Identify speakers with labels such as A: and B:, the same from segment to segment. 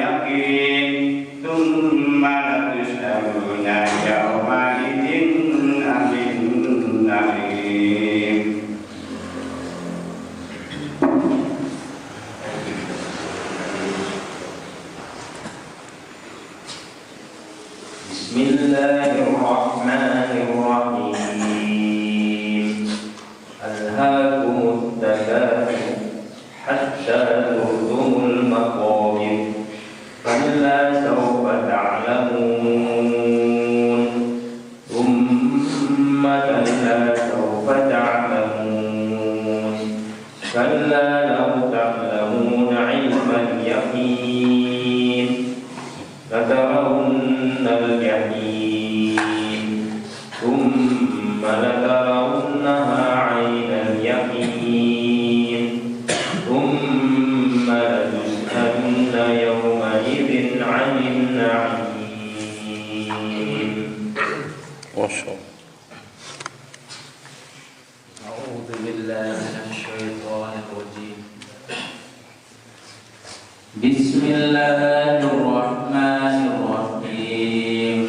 A: اليقين ثم لتسألن يومئذ عن النعيم. بسم الله الرحمن الرحيم. ألهاكم التكاثر حتى زرتم المقابر كلا سوف تعلمون ثم كلا سوف تعلمون كلا لو تعلمون علم اليقين لترون الجحيم ثم لترونها عين اليقين ثم لتسألن يومئذ عن النعيم. ما شاء الله.
B: أعوذ بالله من الشيطان الرجيم. بسم الله الرحمن الرحيم.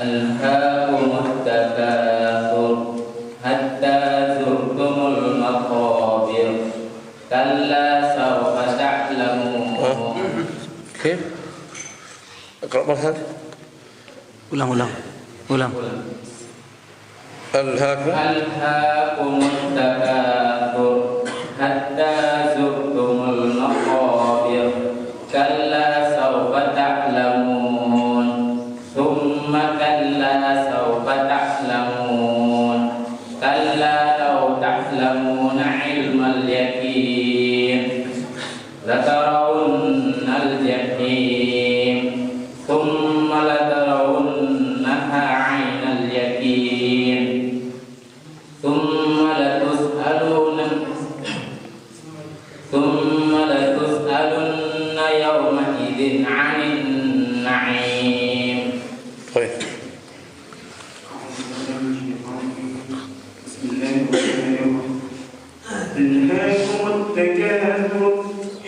B: ألهاكم التكاثر حتى زرتم المقابر كلا سوف تعلمون.
C: كيف؟ اقرأ مرة. ulang. ألهاكم التكاثر حتى زرتم المقابر كلا سوف تعلمون ثم كلا سوف تعلمون كلا لو تعلمون علم اليقين لترون الجحيم ثم لترونها عين اليقين ثم لتسألن يومئذ عن النعيم. طيب.
A: بسم الله الرحمن الرحيم. ألهاكم التكاثر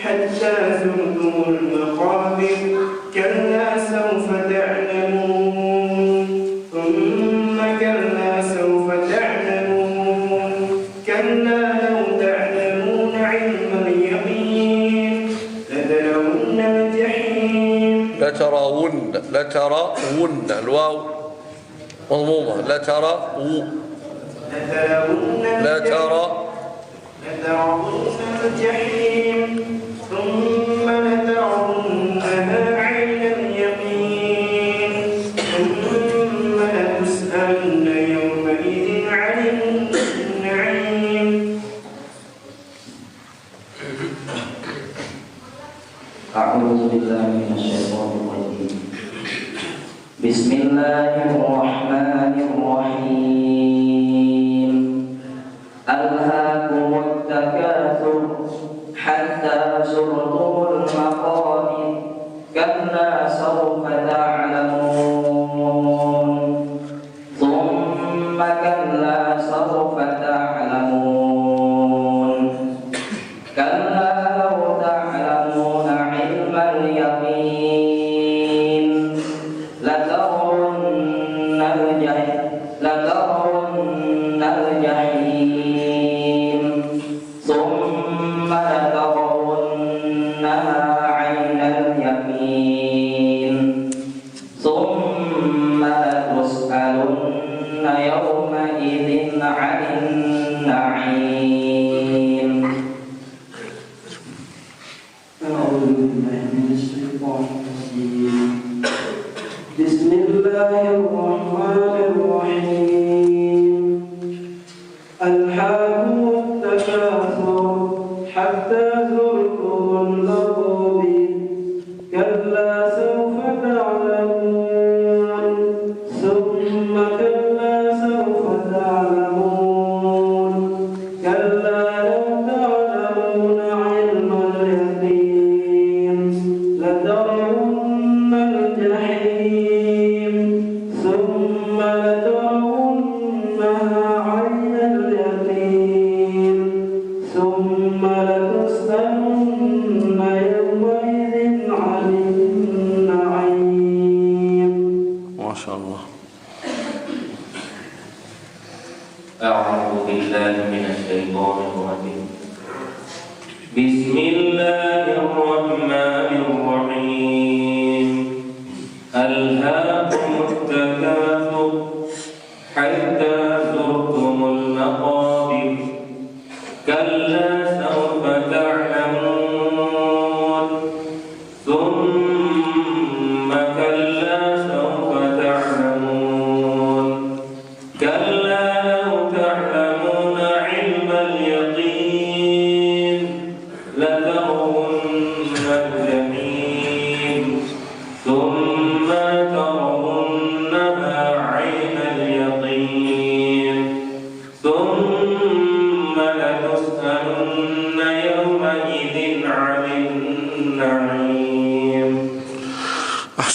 A: حتى زرتم المقابر كلا سوف تعلمون ثم كلا سوف تعلمون كلا لو تعلمون علم اليقين لترون الجحيم
C: لترون الواو مضمومة لترون
A: الجحيم ثم لترونها عين اليقين ثم لتسألن يومئذ عن النعيم.
B: أعوذ بالله من الشيطان الرجيم. بسم الله الرحمن الرحيم. ألهاكم التكاثر حتى زرتم المقابر كلا سوف تعلمون ثم كلا سوف تعلمون كلا لو تعلمون علم اليقين لترون الجحيم ثم لترونها عين اليقين ثم لتسألن يومئذ عن النعيم.
D: أعوذ بالله من الشيطان الرجيم. بسم الله الرحمن الرحيم. ألهاكم التكاثر حتى زرتم المقابر كلا سوف تعلمون ثم كلا سوف تعلمون كلا لو تعلمون علم اليقين لترون الجحيم ثم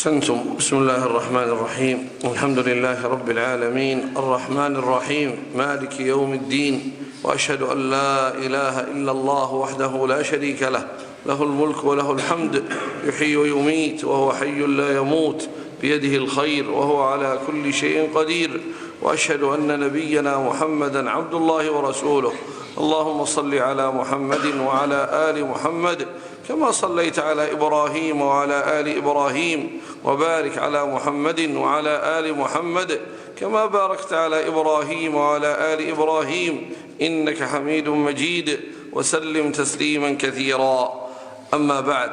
C: أحسنتم. بسم الله الرحمن الرحيم. الحمد لله رب العالمين الرحمن الرحيم مالك يوم الدين، وأشهد أن لا إله إلا الله وحده لا شريك له، له الملك وله الحمد، يحيي ويميت وهو حي لا يموت، بيده الخير وهو على كل شيء قدير. وأشهد أن نبينا محمدا عبد الله ورسوله. اللهم صل على محمد وعلى آل محمد كما صليت على إبراهيم وعلى آل إبراهيم، وبارك على محمد وعلى آل محمد كما باركت على إبراهيم وعلى آل إبراهيم إنك حميد مجيد، وسلم تسليما كثيرا. أما بعد،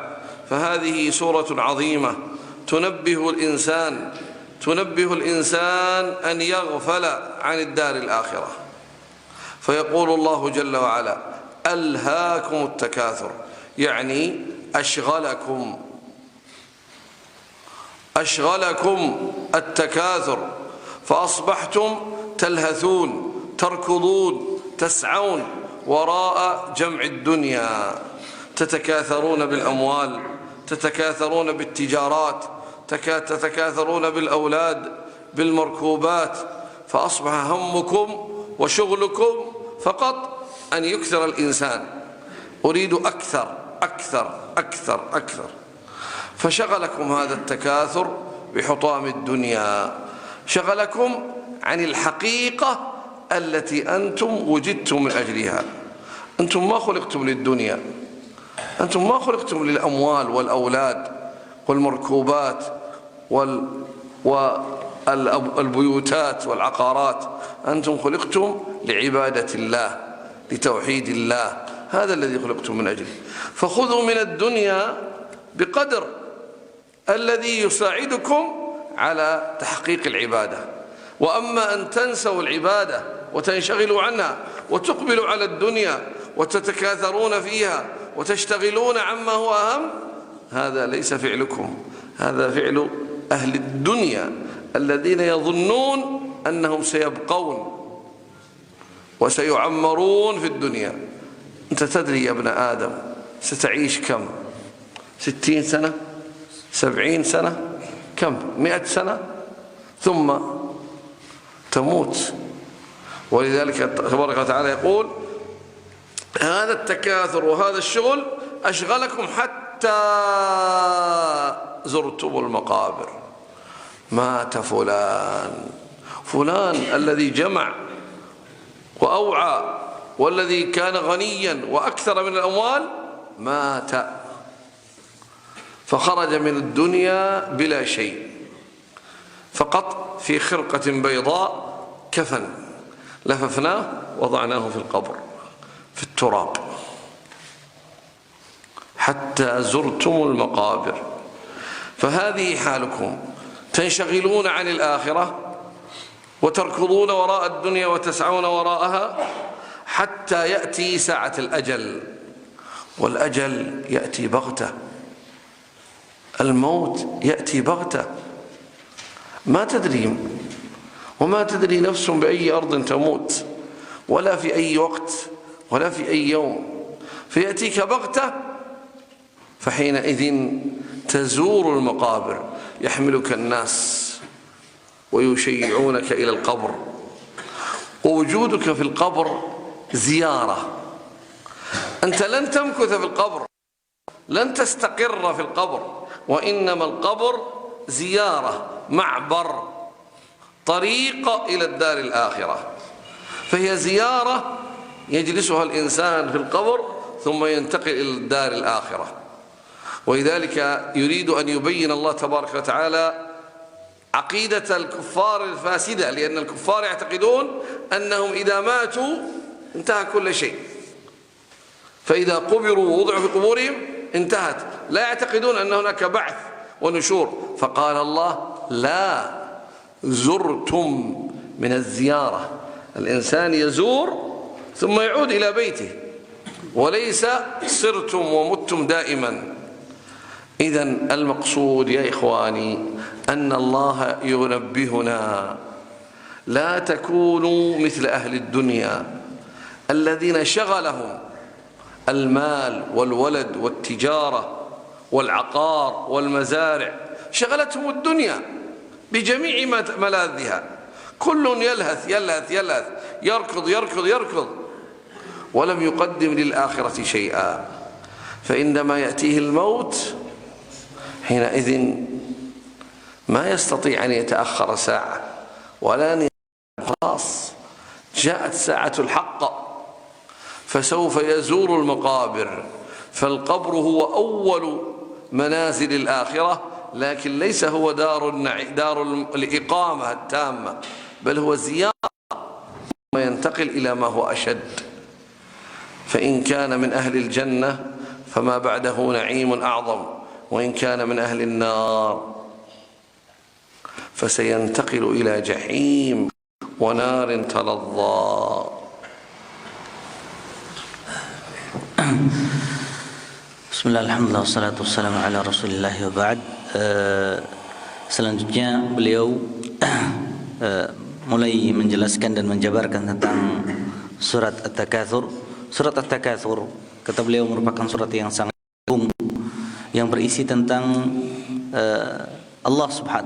C: فهذه سورة عظيمة تنبه الإنسان أن يغفل عن الدار الآخرة. فيقول الله جل وعلا: ألهاكم التكاثر، يعني أشغلكم التكاثر، فأصبحتم تلهثون، تركضون، تسعون وراء جمع الدنيا، تتكاثرون بالأموال، تتكاثرون بالتجارات، تتكاثرون بالأولاد، بالمركوبات، فأصبح همكم وشغلكم فقط أن يكثر الإنسان. أريد أكثر أكثر أكثر أكثر. فشغلكم هذا التكاثر بحطام الدنيا، شغلكم عن الحقيقة التي أنتم وجدتم من أجلها. أنتم ما خلقتم للدنيا، أنتم ما خلقتم للأموال والأولاد والمركوبات والبيوتات والعقارات، أنتم خلقتم لعبادة الله، لتوحيد الله، هذا الذي خلقتم من أجله. فخذوا من الدنيا بقدر الذي يساعدكم على تحقيق العبادة. وأما أن تنسوا العبادة وتنشغلوا عنها وتقبلوا على الدنيا وتتكاثرون فيها وتشتغلون عما هو أهم، هذا ليس فعلكم، هذا فعل أهل الدنيا الذين يظنون أنهم سيبقون وسيعمرون في الدنيا. أنت تدري يا ابن آدم ستعيش كم؟ 60 سنة؟ 70 سنة؟ كم؟ 100 سنة؟ ثم تموت. ولذلك تبارك وتعالى يقول: هذا التكاثر وهذا الشغل أشغلكم حتى زرتم المقابر. مات فلان الذي جمع وأوعى والذي كان غنيا وأكثر من الأموال، مات فخرج من الدنيا بلا شيء، فقط في خرقة بيضاء كفن لففناه وضعناه في القبر في التراب. حتى زرتم المقابر. فهذه حالكم، تنشغلون عن الآخرة وتركضون وراء الدنيا وتسعون وراءها حتى يأتي ساعة الأجل، والأجل يأتي بغتة، الموت يأتي بغتة، ما تدري، وما تدري نفس بأي أرض تموت، ولا في أي وقت، ولا في أي يوم، فيأتيك بغتة. فحينئذ تزور المقابر، يحملك الناس ويشيعونك إلى القبر، ووجودك في القبر زيارة. أنت لن تمكث في القبر، لن تستقر في القبر، وإنما القبر زيارة، معبر، طريق إلى الدار الآخرة. فهي زيارة يجلسها الإنسان في القبر ثم ينتقل إلى الدار الآخرة. ولذلك يريد أن يبين الله تبارك وتعالى عقيدة الكفار الفاسدة، لأن الكفار يعتقدون أنهم إذا ماتوا انتهى كل شيء، فإذا قبروا ووضعوا في قبورهم انتهت، لا يعتقدون أن هناك بعث ونشور. فقال الله: لا، زرتم، من الزيارة، الإنسان يزور ثم يعود إلى بيته، وليس صرتم ومتم دائما. إذن المقصود يا إخواني أن الله ينبهنا: لا تكونوا مثل أهل الدنيا الذين شغلهم المال والولد والتجارة والعقار والمزارع، شغلتهم الدنيا بجميع ملاذها، كل يلهث يلهث يلهث، يركض يركض يركض، ولم يقدم للآخرة شيئا. فعندما يأتيه الموت حينئذ ما يستطيع أن يتأخر ساعة ولا أن خلاص جاءت ساعة الحق، فسوف يزور المقابر، فالقبر هو أول منازل الآخرة، لكن ليس هو دار الإقامة التامة، بل هو زيارة ثم ينتقل إلى ما هو أشد. فإن كان من أهل الجنة فما بعده نعيم أعظم، وإن كان من أهل النار فسينتقل إلى جحيم ونار تلظى.
E: Bismillah, alhamdulillah, wassalatu wassalamu ala rasulillah wa ba'd. Selanjutnya beliau mulai menjelaskan dan menjabarkan tentang surat At-Takatsur. Surat At-Takatsur, kata beliau, merupakan surat yang sangat agung, yang berisi tentang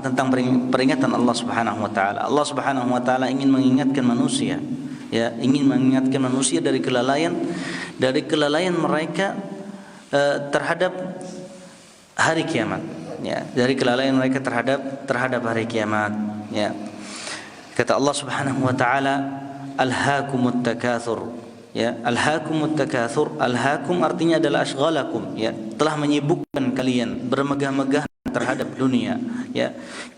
E: tentang peringatan Allah Subhanahu wa taala. Allah Subhanahu wa taala ingin mengingatkan manusia, ingin mengingatkan manusia dari kelalaian mereka terhadap hari kiamat, dari kelalaian mereka terhadap hari kiamat. Kata Allah Subhanahu wa taala, alhaakumut takatsur. Alhaakumut takatsur, alhaakum artinya adalah ashghalakum, telah menyibukkan kalian, bermegah-megah terhadap dunia.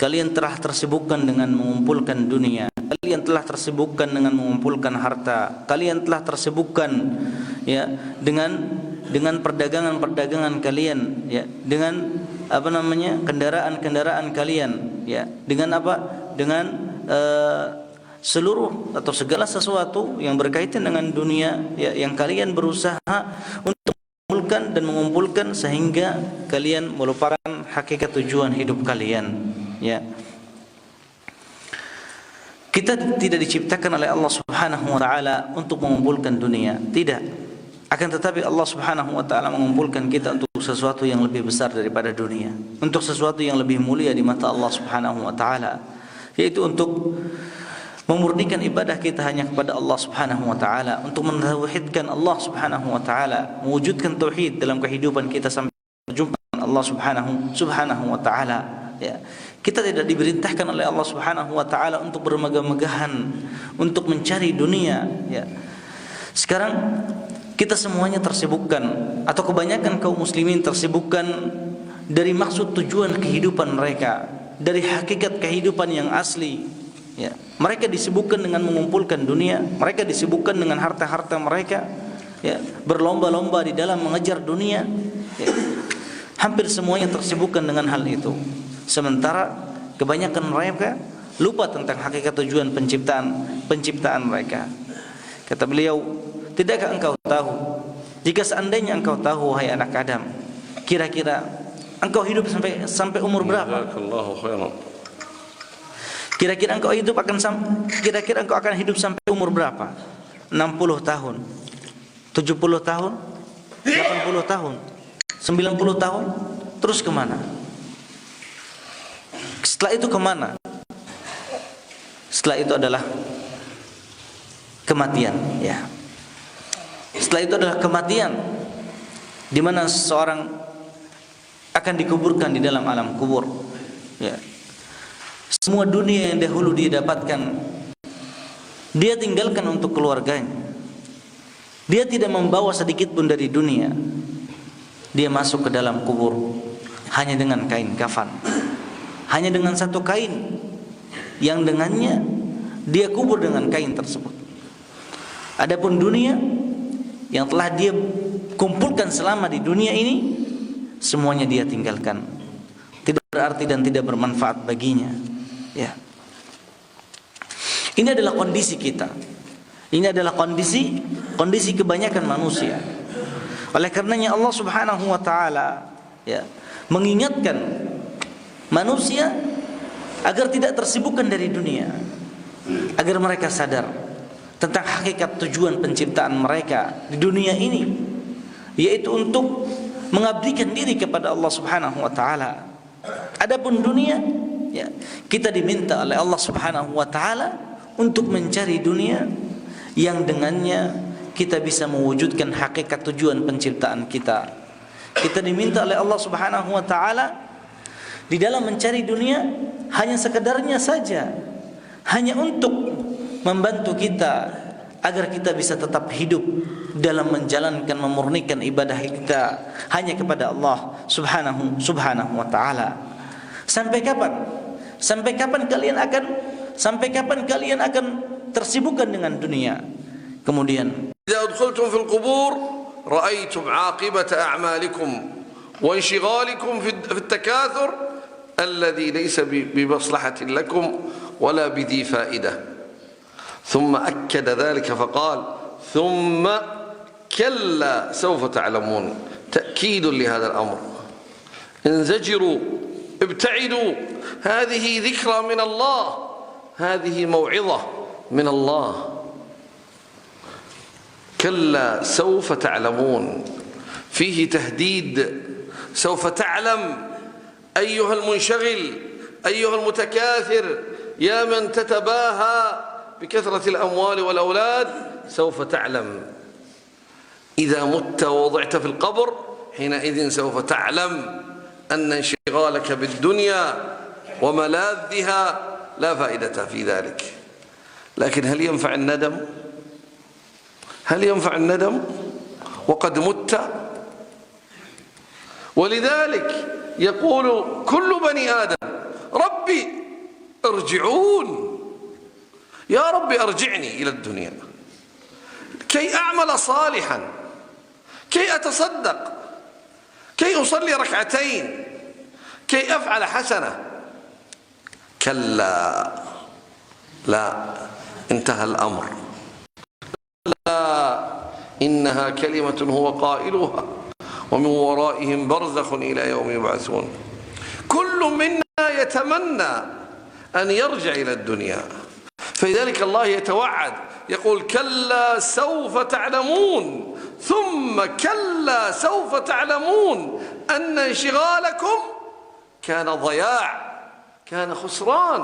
E: Kalian telah tersibukkan dengan mengumpulkan dunia, kalian telah tersibukkan dengan mengumpulkan harta, kalian telah tersibukkan dengan perdagangan kalian, dengan kendaraan kalian, dengan seluruh atau segala sesuatu yang berkaitan dengan dunia, yang kalian berusaha untuk mengumpulkan sehingga kalian melupakan hakikat tujuan hidup kalian. Kita tidak diciptakan oleh Allah Subhanahu wa taala untuk mengumpulkan dunia, tidak. Akan tetapi Allah Subhanahu wa taala mengumpulkan kita untuk sesuatu yang lebih besar daripada dunia, untuk sesuatu yang lebih mulia di mata Allah Subhanahu wa taala, yaitu untuk memurnikan ibadah kita hanya kepada Allah Subhanahu wa taala, untuk mentauhidkan Allah Subhanahu wa taala, mewujudkan tauhid dalam kehidupan kita sampai berjumpa dengan Allah Subhanahu wa taala. Kita tidak diperintahkan oleh Allah Subhanahu wa taala untuk bermegah-megahan, untuk mencari dunia. Sekarang kita semuanya tersibukkan, atau kebanyakan kaum muslimin tersibukkan dari maksud tujuan kehidupan mereka, dari hakikat kehidupan yang asli. Mereka disibukkan dengan mengumpulkan dunia, mereka disibukkan dengan harta-harta mereka, berlomba-lomba di dalam mengejar dunia. Hampir semuanya tersibukkan dengan hal itu. Sementara kebanyakan mereka lupa tentang hakikat tujuan penciptaan mereka. Kata beliau, tidakkah engkau tahu, jika seandainya engkau tahu, wahai anak Adam, kira-kira engkau hidup sampai umur berapa? Kira-kira engkau akan hidup sampai umur berapa? 60 tahun, 70 tahun, 80 tahun, 90 tahun, terus kemana? Setelah itu kemana? Setelah itu adalah kematian. Setelah itu adalah kematian, di mana seseorang akan dikuburkan di dalam alam kubur. Semua dunia yang dahulu dia dapatkan, dia tinggalkan untuk keluarganya. Dia tidak membawa sedikit pun dari dunia. Dia masuk ke dalam kubur hanya dengan kain kafan, hanya dengan satu kain yang dengannya dia kubur dengan kain tersebut. Adapun dunia yang telah dia kumpulkan selama di dunia ini, semuanya dia tinggalkan, tidak berarti dan tidak bermanfaat baginya. Ini adalah kondisi kita. Ini adalah kondisi kebanyakan manusia. Oleh karenanya Allah Subhanahu wa taala mengingatkan manusia agar tidak tersibukkan dari dunia, agar mereka sadar tentang hakikat tujuan penciptaan mereka di dunia ini, yaitu untuk mengabdikan diri kepada Allah Subhanahu wa taala. Adapun dunia, ya, kita diminta oleh Allah Subhanahu wa taala untuk mencari dunia yang dengannya kita bisa mewujudkan hakikat tujuan penciptaan kita. Kita diminta oleh Allah Subhanahu wa taala di dalam mencari dunia hanya sekedarnya saja, hanya untuk membantu kita agar kita bisa tetap hidup dalam menjalankan, memurnikan ibadah kita hanya kepada Allah Subhanahu wa taala. Sampai kapan? Sampai kapan kalian akan tersibukkan dengan dunia? Kemudian,
C: إذا أدخلتم في القبور رأيتم عاقبة أعمالكم وانشغالكم في التكاثر الذي ليس بمصلحة لكم ولا بذي فائدة. ثم أكد ذلك فقال ثم كلا سوف تعلمون، تأكيد لهذا الأمر. انزجروا، ابتعدوا، هذه ذكرى من الله، هذه موعظة من الله. كلا سوف تعلمون، فيه تهديد. سوف تعلم أيها المنشغل، أيها المتكاثر، يا من تتباهى بكثرة الأموال والأولاد، سوف تعلم إذا مت ووضعت في القبر، حينئذ سوف تعلم أن انشغالك بالدنيا وملاذها لا فائدة في ذلك. لكن هل ينفع الندم؟ هل ينفع الندم وقد مت؟ ولذلك يقول كل بني آدم ربي ارجعون، يا ربي أرجعني إلى الدنيا كي أعمل صالحا، كي أتصدق، كي أصلي ركعتين، كي أفعل حسنة. كلا، لا، انتهى الأمر. لا، إنها كلمة هو قائلها ومن ورائهم برزخ إلى يوم يبعثون. كل منا يتمنى أن يرجع إلى الدنيا، فلذلك الله يتوعد يقول كلا سوف تعلمون، ثم كلا سوف تعلمون أن انشغالكم كان ضياع، كان خسران،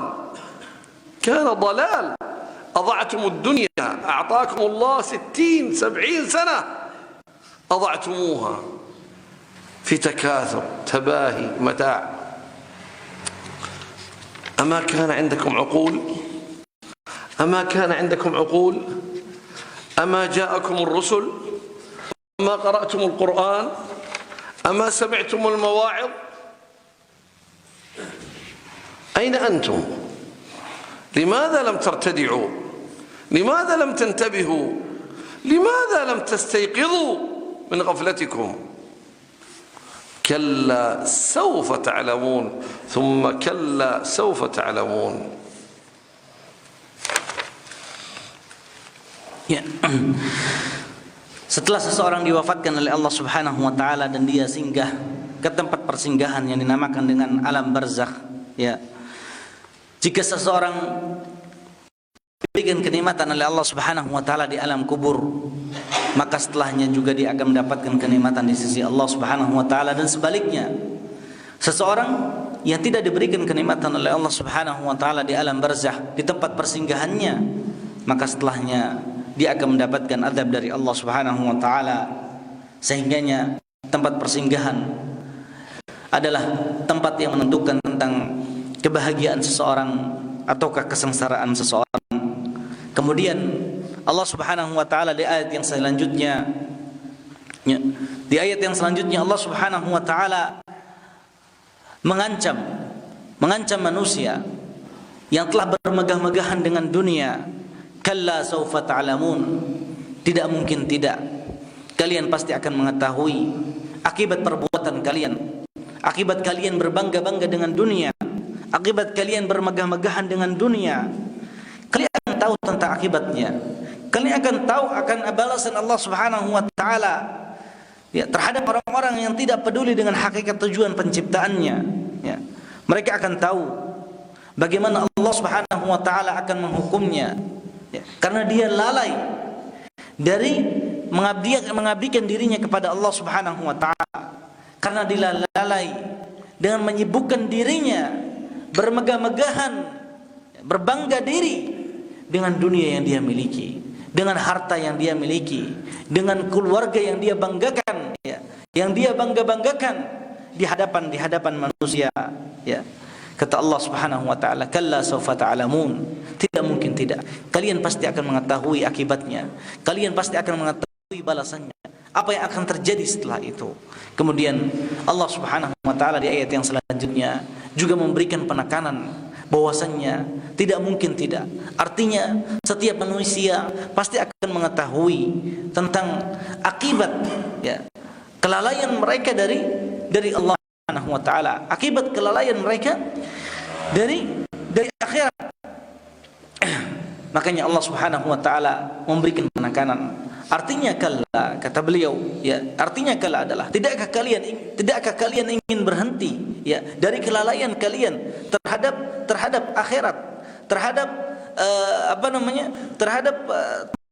C: كان ضلال. أضعتم الدنيا، أعطاكم الله 60 70 سنة، أضعتموها في تكاثر، تباهي، متاع. أما كان عندكم عقول؟ أما كان عندكم عقول؟ أما جاءكم الرسل؟ أما قرأتم القرآن؟ أما سمعتم المواعظ؟ أين أنتم؟ لماذا لم ترتدعوا؟ لماذا لم تنتبهوا؟ لماذا لم تستيقظوا من غفلتكم؟ كلا سوف تعلمون، ثم كلا سوف تعلمون.
E: ya. Setelah seseorang diwafatkan oleh Allah Subhanahu wa taala dan dia singgah ke tempat persinggahan yang dinamakan dengan alam barzakh, ya. Jika seseorang diberikan kenikmatan oleh Allah Subhanahu wa taala di alam kubur, maka setelahnya juga dia akan mendapatkan kenikmatan di sisi Allah Subhanahu wa taala, dan sebaliknya. Seseorang yang tidak diberikan kenikmatan oleh Allah Subhanahu wa taala di alam barzakh, di tempat persinggahannya, maka setelahnya dia akan mendapatkan azab dari Allah Subhanahu wa taala. Sehingganya tempat persinggahan adalah tempat yang menentukan tentang kebahagiaan seseorang ataukah kesengsaraan seseorang. Kemudian Allah Subhanahu wa taala di ayat yang selanjutnya, Allah Subhanahu wa taala mengancam manusia yang telah bermegah-megahan dengan dunia. Kalla saufa ta'lamun, tidak mungkin tidak, kalian pasti akan mengetahui akibat perbuatan kalian, akibat kalian berbangga-bangga dengan dunia, akibat kalian bermegah-megahan dengan dunia. Kalian akan tahu tentang akibatnya. Kalian akan tahu akan balasan Allah Subhanahu wa taala, ya, terhadap orang-orang yang tidak peduli dengan hakikat tujuan penciptaannya, ya. Mereka akan tahu bagaimana Allah Subhanahu wa taala akan menghukumnya, ya, karena dia lalai dari mengabdikan dirinya kepada Allah Subhanahu wa taala, karena dia lalai dengan menyibukkan dirinya, bermegah-megahan, berbangga diri dengan dunia yang dia miliki, dengan harta yang dia miliki, dengan keluarga yang dia banggakan, ya, yang dia bangga-banggakan di hadapan manusia, ya. Kata Allah Subhanahu wa taala, "Kalla sawfa ta'lamun." Tidak mungkin tidak. Kalian pasti akan mengetahui akibatnya. Kalian pasti akan mengetahui balasannya. Apa yang akan terjadi setelah itu. Kemudian Allah Subhanahu wa taala di ayat yang selanjutnya juga memberikan penekanan bahwasannya tidak mungkin tidak. Artinya setiap manusia pasti akan mengetahui tentang akibat, ya, kelalaian mereka dari Allah Subhanahu wa taala, akibat kelalaian mereka dari akhirat. Makanya Allah Subhanahu wa taala memberikan penekanan. Artinya kalla, kata beliau, ya, artinya kalla adalah tidakkah kalian ingin berhenti, ya, dari kelalaian kalian terhadap akhirat, terhadap terhadap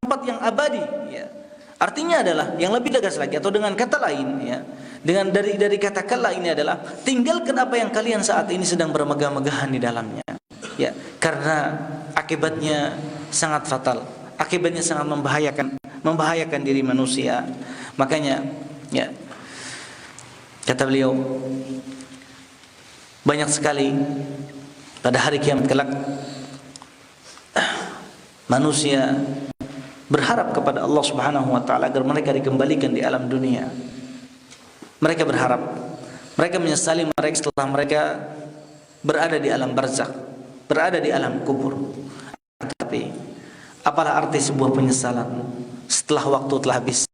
E: tempat yang abadi, ya. Artinya adalah yang lebih tegas lagi, atau dengan kata lain, ya, dengan dari kata kalla ini adalah tinggalkan apa yang kalian saat ini sedang bermegah-megahan di dalamnya, ya, karena akibatnya sangat fatal, akibatnya sangat membahayakan diri manusia. Makanya, ya, kata beliau, banyak sekali pada hari kiamat kelak manusia berharap kepada Allah Subhanahu wa taala agar mereka dikembalikan di alam dunia. Mereka berharap, mereka menyesali mereka setelah mereka berada di alam barzakh, berada di alam kubur. Tapi apalah arti sebuah penyesalan setelah waktu telah habis,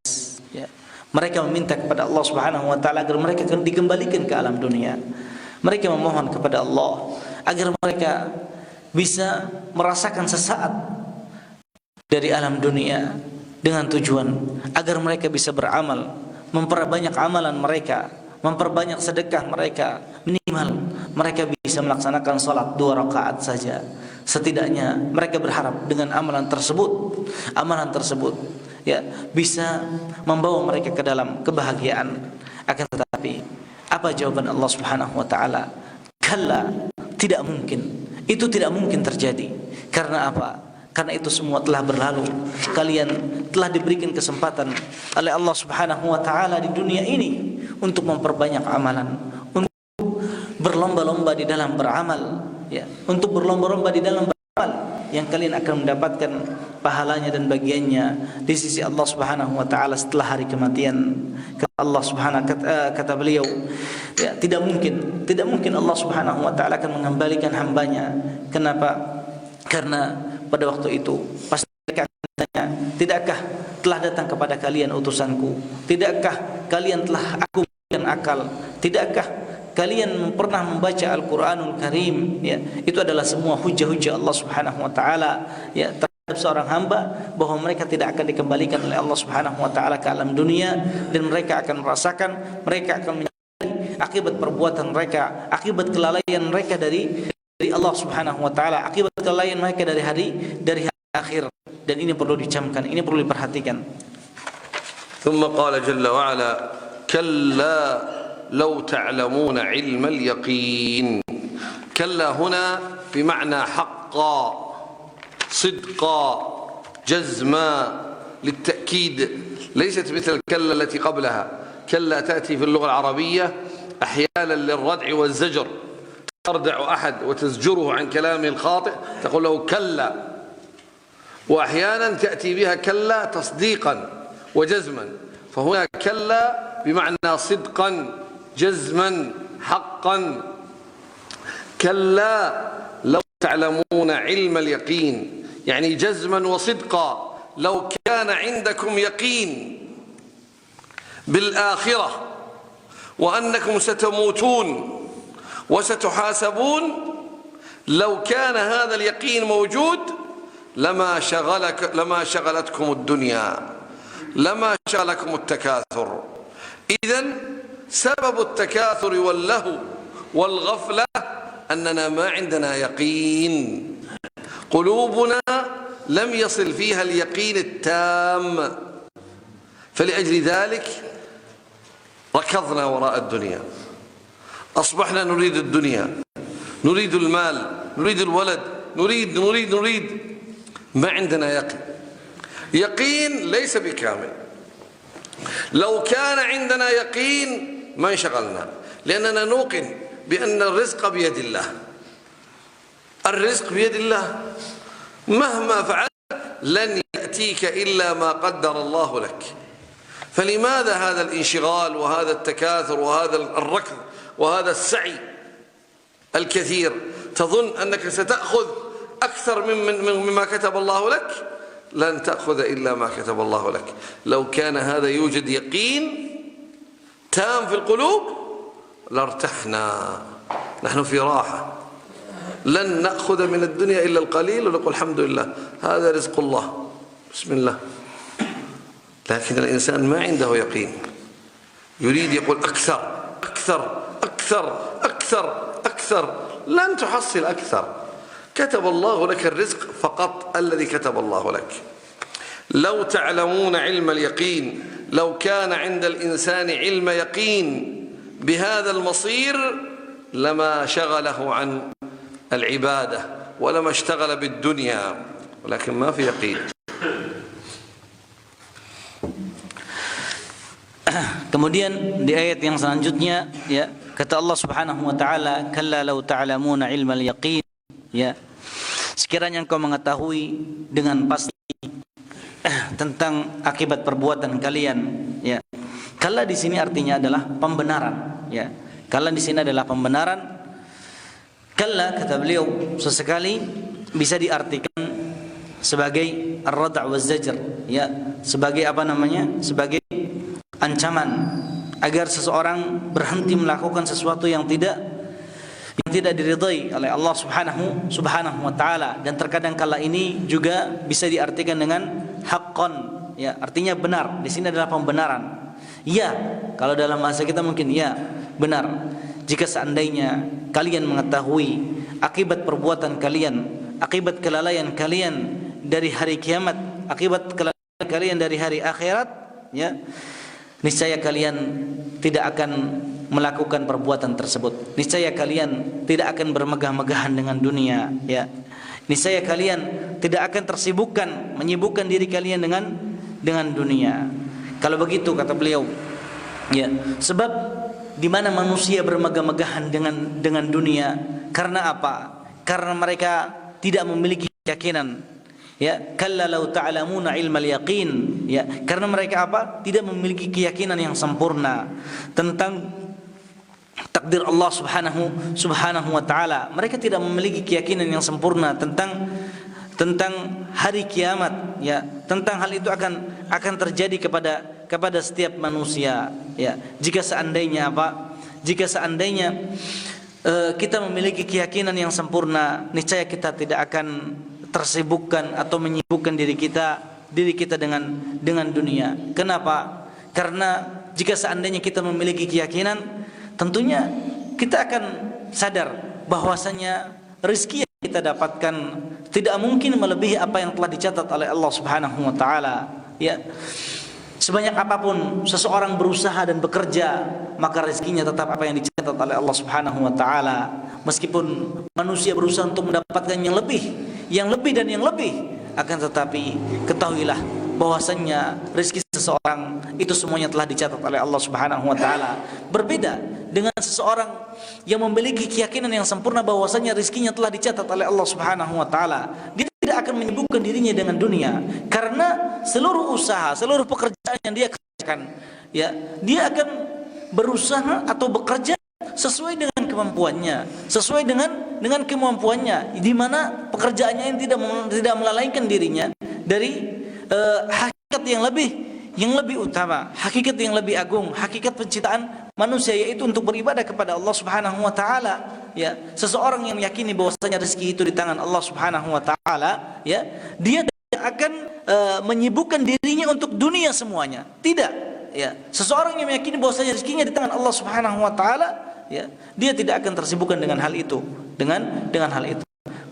E: ya. Mereka meminta kepada Allah Subhanahu wa taala agar mereka dikembalikan ke alam dunia. Mereka memohon kepada Allah agar mereka bisa merasakan sesaat dari alam dunia dengan tujuan agar mereka bisa beramal, memperbanyak amalan mereka, memperbanyak sedekah mereka, minimal mereka bisa melaksanakan salat 2 rakaat saja. Setidaknya mereka berharap dengan amalan tersebut, ya, bisa membawa mereka ke dalam kebahagiaan. Akan tetapi apa jawaban Allah Subhanahu wa taala? Kalla, tidak mungkin. Itu tidak mungkin terjadi. Karena apa? Karena itu semua telah berlalu. Kalian telah diberikan kesempatan oleh Allah Subhanahu wa taala di dunia ini untuk memperbanyak amalan, untuk berlomba-lomba di dalam beramal, ya, untuk berlomba-lomba di dalam beramal yang kalian akan mendapatkan pahalanya dan bagiannya di sisi Allah Subhanahu wa taala setelah hari kematian. Kata Allah Subhanahu kata beliau, ya, tidak mungkin Allah Subhanahu wa taala akan mengembalikan hambanya. Kenapa? Karena pada waktu itu pasti mereka akan bertanya, tidakkah telah datang kepada kalian utusanku? Tidakkah kalian telah aku berikan akal? Tidakkah kalian pernah membaca Al-Quranul Karim? Ya, itu adalah semua hujah-hujah Allah Subhanahu wa taala, ya, terhadap seorang hamba bahwa mereka tidak akan dikembalikan oleh Allah Subhanahu wa taala ke alam dunia, dan mereka akan merasakan, mereka akan menyadari akibat perbuatan mereka, akibat kelalaian mereka dari Allah Subhanahu wa taala, akibat kelalaian mereka dari hari akhir. Dan ini perlu dicamkan, ini perlu diperhatikan.
C: ثم قال جل وعلا كلا لو تعلمون علم اليقين. كلا هنا بمعنى حقا، صدقا، جزما، للتأكيد، ليست مثل كلا التي قبلها. كلا تأتي في اللغة العربية أحيانا للردع والزجر، تردع أحد وتزجره عن كلامه الخاطئ تقول له كلا، وأحيانا تأتي بها كلا تصديقا وجزما. فهنا كلا بمعنى صدقا، جزما، حقا. كلا لو تعلمون علم اليقين، يعني جزما وصدقا. لو كان عندكم يقين بالآخرة وأنكم ستموتون وستحاسبون، لو كان هذا اليقين موجود لما شغلتكم الدنيا، لما شغلكم التكاثر. إذن سبب التكاثر واللهو والغفلة أننا ما عندنا يقين، قلوبنا لم يصل فيها اليقين التام، فلأجل ذلك ركضنا وراء الدنيا، أصبحنا نريد الدنيا، نريد المال، نريد الولد، نريد ما عندنا يقين. يقين ليس بكامل. لو كان عندنا يقين ما انشغلنا، لأننا نوقن بأن الرزق بيد الله. الرزق بيد الله، مهما فعلت لن يأتيك إلا ما قدر الله لك. فلماذا هذا الانشغال وهذا التكاثر وهذا الركض وهذا السعي الكثير؟ تظن أنك ستأخذ أكثر مما كتب الله لك؟ لن تأخذ إلا ما كتب الله لك. لو كان هذا يوجد يقين تام في القلوب لارتحنا. نحن في راحة، لن نأخذ من الدنيا إلا القليل ونقول الحمد لله هذا رزق الله بسم الله. لكن الإنسان ما عنده يقين، يريد يقول أكثر أكثر أكثر أكثر أكثر. لن تحصل أكثر. كتب الله لك الرزق فقط الذي كتب الله لك. لو تعلمون علم اليقين، لو كان عند الإنسان علم يقين بهذا المصير لما شغله عن العبادة ولما اشتغل بالدنيا، ولكن ما في يقين.
E: Kemudian di ayat yang selanjutnya, ya, kata Allah Subhanahu wa taala, "Kalla law ta'lamuna ilmal yaqin." Ya. Sekiranya engkau mengetahui dengan pasti tentang akibat perbuatan kalian, ya. Kalla di sini artinya adalah pembenaran, ya. Kalla di sini adalah pembenaran. Kalla kata beliau sesekali bisa diartikan sebagai ar-rad' wa zajr, ya, sebagai apa namanya? Sebagai ancaman agar seseorang berhenti melakukan sesuatu yang tidak diridhai oleh Allah Subhanahu wa taala. Dan terkadang kala ini juga bisa diartikan dengan haqqan, ya, artinya benar. Di sini adalah pembenaran. Ya, kalau dalam bahasa kita mungkin ya, benar. Jika seandainya kalian mengetahui akibat perbuatan kalian, akibat kelalaian kalian dari hari kiamat, akibat kelalaian kalian dari hari akhirat, ya, niscaya kalian tidak akan melakukan perbuatan tersebut. Niscaya kalian tidak akan bermegah-megahan dengan dunia, ya. Niscaya kalian tidak akan menyibukkan diri kalian dengan dunia. Kalau begitu kata beliau, ya, sebab di mana manusia bermegah-megahan dengan dunia karena apa? Karena mereka tidak memiliki keyakinan. Ya, kalla law ta'lamuna ilmal yaqin, ya, karena mereka apa? Tidak memiliki keyakinan yang sempurna tentang takdir Allah Subhanahu wa taala. Mereka tidak memiliki keyakinan yang sempurna tentang hari kiamat, ya. Tentang hal itu akan terjadi kepada setiap manusia, ya. Jika seandainya kita memiliki keyakinan yang sempurna, niscaya kita tidak akan tersibukkan atau menyibukkan diri kita dengan dunia. Kenapa? Karena jika seandainya kita memiliki keyakinan, tentunya kita akan sadar bahwasanya rezeki yang kita dapatkan tidak mungkin melebihi apa yang telah dicatat oleh Allah Subhanahu wa taala, ya. Sebanyak apapun seseorang berusaha dan bekerja, maka rezekinya tetap apa yang dicatat oleh Allah Subhanahu wa taala. Meskipun manusia berusaha untuk mendapatkan yang lebih dan yang lebih, akan tetapi ketahuilah bahwasannya rezeki seseorang itu semuanya telah dicatat oleh Allah Subhanahu wa taala. Berbeda dengan seseorang yang memiliki keyakinan yang sempurna bahwasannya rezekinya telah dicatat oleh Allah Subhanahu wa taala. Dia tidak akan menyibukkan dirinya dengan dunia, karena seluruh usaha, seluruh pekerjaan yang dia kerjakan, ya, dia akan berusaha atau bekerja sesuai dengan kemampuannya, sesuai dengan kemampuannya, di mana pekerjaannya yang tidak melalaikan dirinya dari hakikat yang lebih utama, hakikat yang lebih agung, hakikat penciptaan manusia, yaitu untuk beribadah kepada Allah Subhanahu wa taala, ya. Seseorang yang meyakini bahwasanya rezeki itu di tangan Allah Subhanahu wa taala, ya, dia tidak akan menyibukkan dirinya untuk dunia semuanya. Tidak, ya. Seseorang yang meyakini bahwasanya rezekinya di tangan Allah Subhanahu wa taala, ya, dia tidak akan tersibukkan dengan hal itu, dengan hal itu.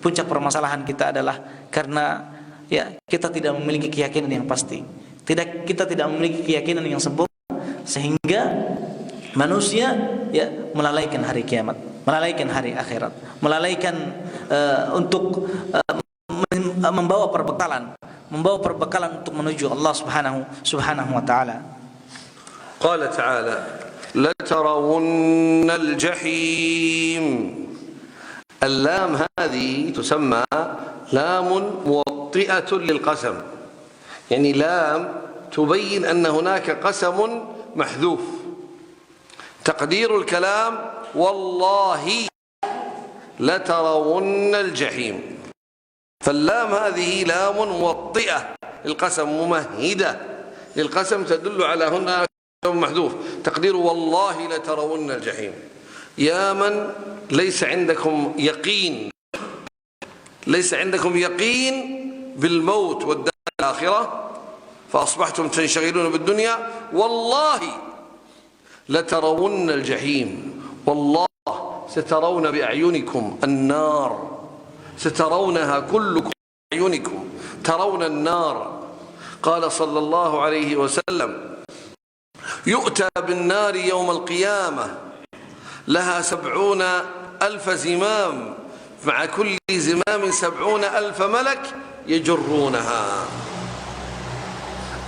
E: Puncak permasalahan kita adalah karena, ya, kita tidak memiliki keyakinan yang pasti. Kita tidak memiliki keyakinan yang sempurna, sehingga manusia ya melalaikan hari kiamat, melalaikan hari akhirat, melalaikan untuk membawa perbekalan untuk menuju Allah Subhanahu wa taala.
C: Qala ta'ala لترون الجحيم. اللام هذه تسمى لام موطئة للقسم، يعني لام تبين أن هناك قسم محذوف. تقدير الكلام والله لترون الجحيم، فاللام هذه لام موطئة للقسم ممهدة للقسم تدل على هنا محذوف. تقدير والله لترون الجحيم. يا من ليس عندكم يقين بالموت والدار الآخرة فأصبحتم تنشغلون بالدنيا، والله لترون الجحيم، والله سترون بأعينكم النار، سترونها كلكم بأعينكم، ترون النار. قال صلى الله عليه وسلم يؤتى بالنار يوم القيامة لها 70,000 زمام، مع كل زمام 70,000 ملك يجرونها.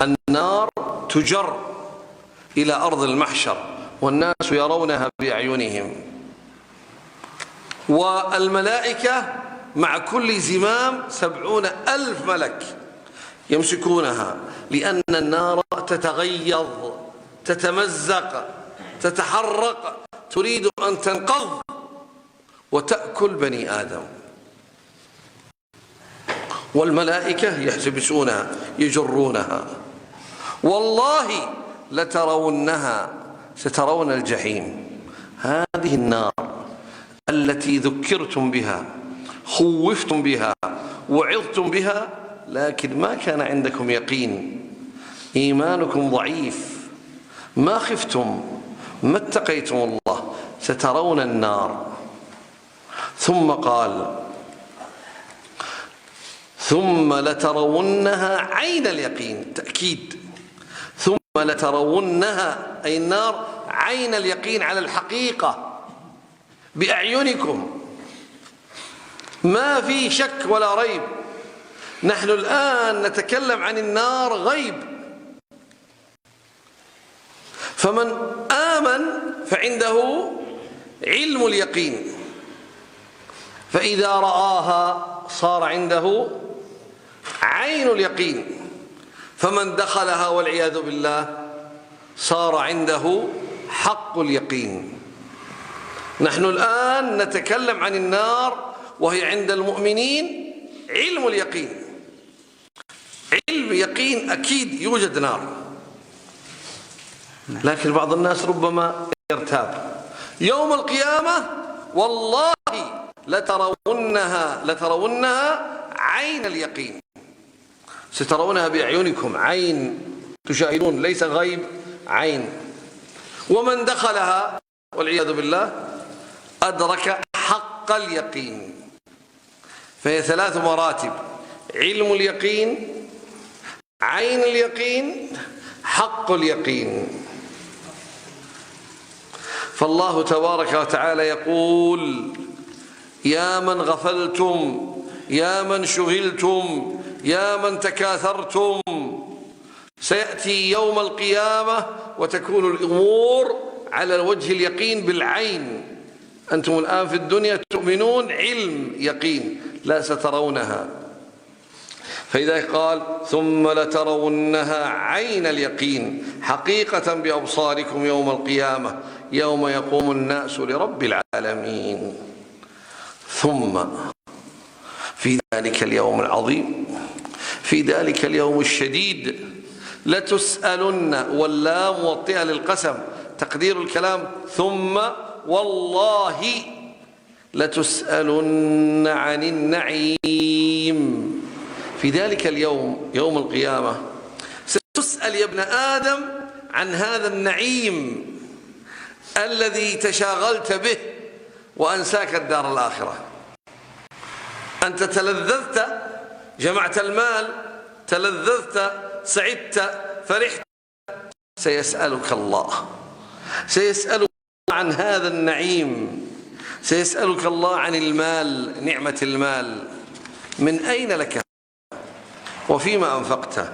C: النار تجر إلى أرض المحشر والناس يرونها بأعينهم، والملائكة مع كل زمام 70,000 ملك يمسكونها، لأن النار تتغيظ، تتمزق، تتحرق، تريد أن تنقض وتأكل بني آدم، والملائكة يحتبسونها يجرونها. والله لترونها، سترون الجحيم. هذه النار التي ذكرتم بها، خوفتم بها، وعظتم بها، لكن ما كان عندكم يقين، إيمانكم ضعيف، ما خفتم، ما اتقيتم الله، سترون النار. ثم قال ثم لترونها عين اليقين، تأكيد، ثم لترونها أي النار عين اليقين على الحقيقة بأعينكم، ما في شك ولا ريب. نحن الآن نتكلم عن النار غيب، فمن آمن فعنده علم اليقين، فإذا رآها صار عنده عين اليقين، فمن دخلها والعياذ بالله صار عنده حق اليقين. نحن الآن نتكلم عن النار وهي عند المؤمنين علم اليقين، علم يقين أكيد يوجد نار، لكن بعض الناس ربما يرتاب. يوم القيامة والله لترونها عين اليقين، سترونها بأعينكم، عين تشاهدون، ليس غيب، عين. ومن دخلها والعياذ بالله أدرك حق اليقين. فهي 3 مراتب: علم اليقين، عين اليقين، حق اليقين. فالله تبارك وتعالى يقول: يا من غفلتم، يا من شغلتم، يا من تكاثرتم، سيأتي يوم القيامة وتكون الأمور على وجه اليقين بالعين. أنتم الآن في الدنيا تؤمنون علم يقين، لا سترونها. فإذا قال ثم لترونها عين اليقين حقيقة بأبصاركم يوم القيامة يوم يقوم الناس لرب العالمين. ثم في ذلك اليوم العظيم، في ذلك اليوم الشديد، لتسألن، واللام موطئة للقسم، تقدير الكلام ثم والله لتسألن عن النعيم. في ذلك اليوم يوم القيامة ستسأل يا ابن آدم عن هذا النعيم الذي تشاغلت به وأنساك الدار الآخرة. أنت تلذذت، جمعت المال، تلذذت، سعدت، فرحت، سيسألك الله، سيسألك عن هذا النعيم، سيسألك الله عن المال، نعمة المال، من أين لك وفيما أنفقته.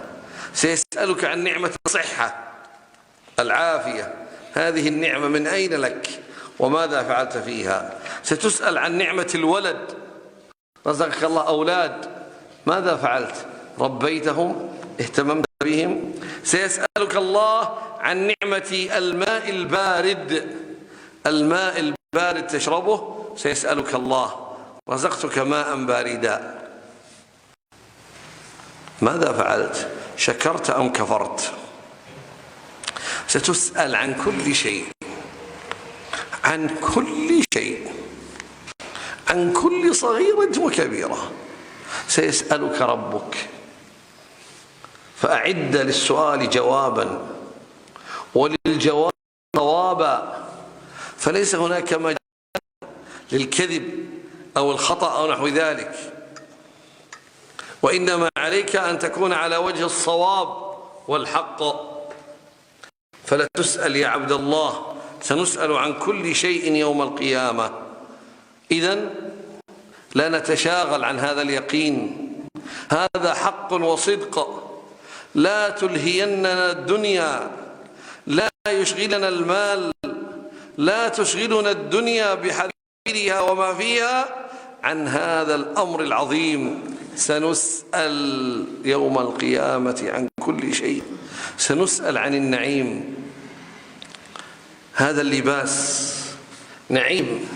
C: سيسألك عن نعمة الصحة، العافية، هذه النعمة من أين لك وماذا فعلت فيها. ستسأل عن نعمة الولد، رزقك الله أولاد، ماذا فعلت؟ ربيتهم؟ اهتممت بهم؟ سيسألك الله عن نعمة الماء البارد، الماء البارد تشربه، سيسألك الله رزقتك ماء باردا، ماذا فعلت؟ شكرت أم كفرت؟ ستسأل عن كل شيء، عن كل شيء، عن كل صغيرة وكبيرة سيسألك ربك. فأعد للسؤال جوابا وللجواب صوابا، فليس هناك مجال للكذب أو الخطأ أو نحو ذلك، وإنما عليك أن تكون على وجه الصواب والحق. فلا تسأل يا عبد الله، سنسأل عن كل شيء يوم القيامة. إذن لا نتشاغل عن هذا اليقين، هذا حق وصدق. لا تلهيننا الدنيا، لا يشغلنا المال، لا تشغلنا الدنيا بحذافيرها وما فيها عن هذا الأمر العظيم. سنسأل يوم القيامة عن كل شيء، سنسأل عن النعيم. هذا اللباس نعيم،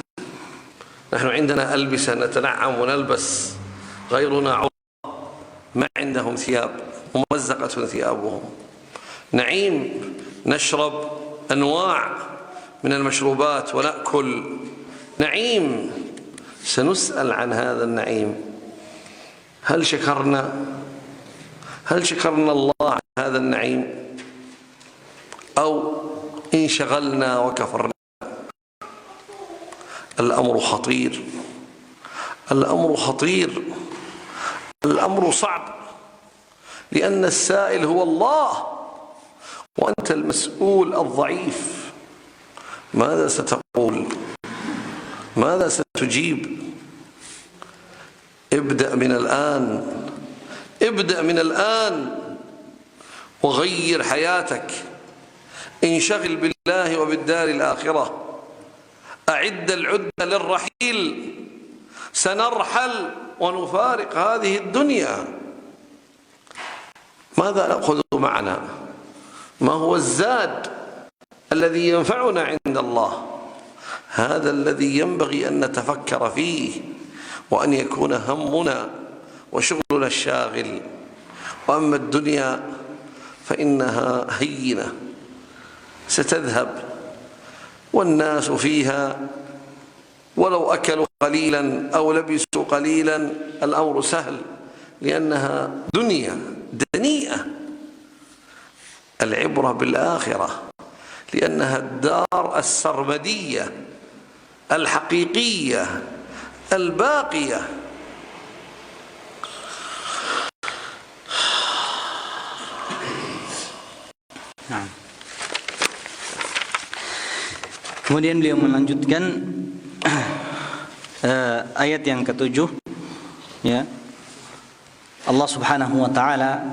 C: نحن عندنا ألبسة نتنعم ونلبس، غيرنا عرى ما عندهم ثياب، ممزقة ثيابهم. نعيم، نشرب أنواع من المشروبات ونأكل، نعيم. سنسأل عن هذا النعيم. هل شكرنا الله عن هذا النعيم أو انشغلنا وكفرنا؟ الأمر خطير، الأمر خطير، الأمر صعب، لأن السائل هو الله وأنت المسؤول الضعيف. ماذا ستقول؟ ماذا ستجيب؟ ابدأ من الآن، ابدأ من الآن وغير حياتك. انشغل بالله وبالدار الآخرة. أعد العدة للرحيل، سنرحل ونفارق هذه الدنيا. ماذا نأخذ معنا؟ ما هو الزاد الذي ينفعنا عند الله؟ هذا الذي ينبغي أن نتفكر فيه، وأن يكون همنا وشغلنا الشاغل. وأما الدنيا فإنها هينة ستذهب، والناس فيها ولو أكلوا قليلا أو لبسوا قليلا الأمر سهل، لأنها دنيا دنيئة. العبرة بالآخرة، لأنها الدار السرمدية الحقيقية الباقية.
E: Kemudian beliau melanjutkan ayat yang ke-7, ya. Allah Subhanahu wa taala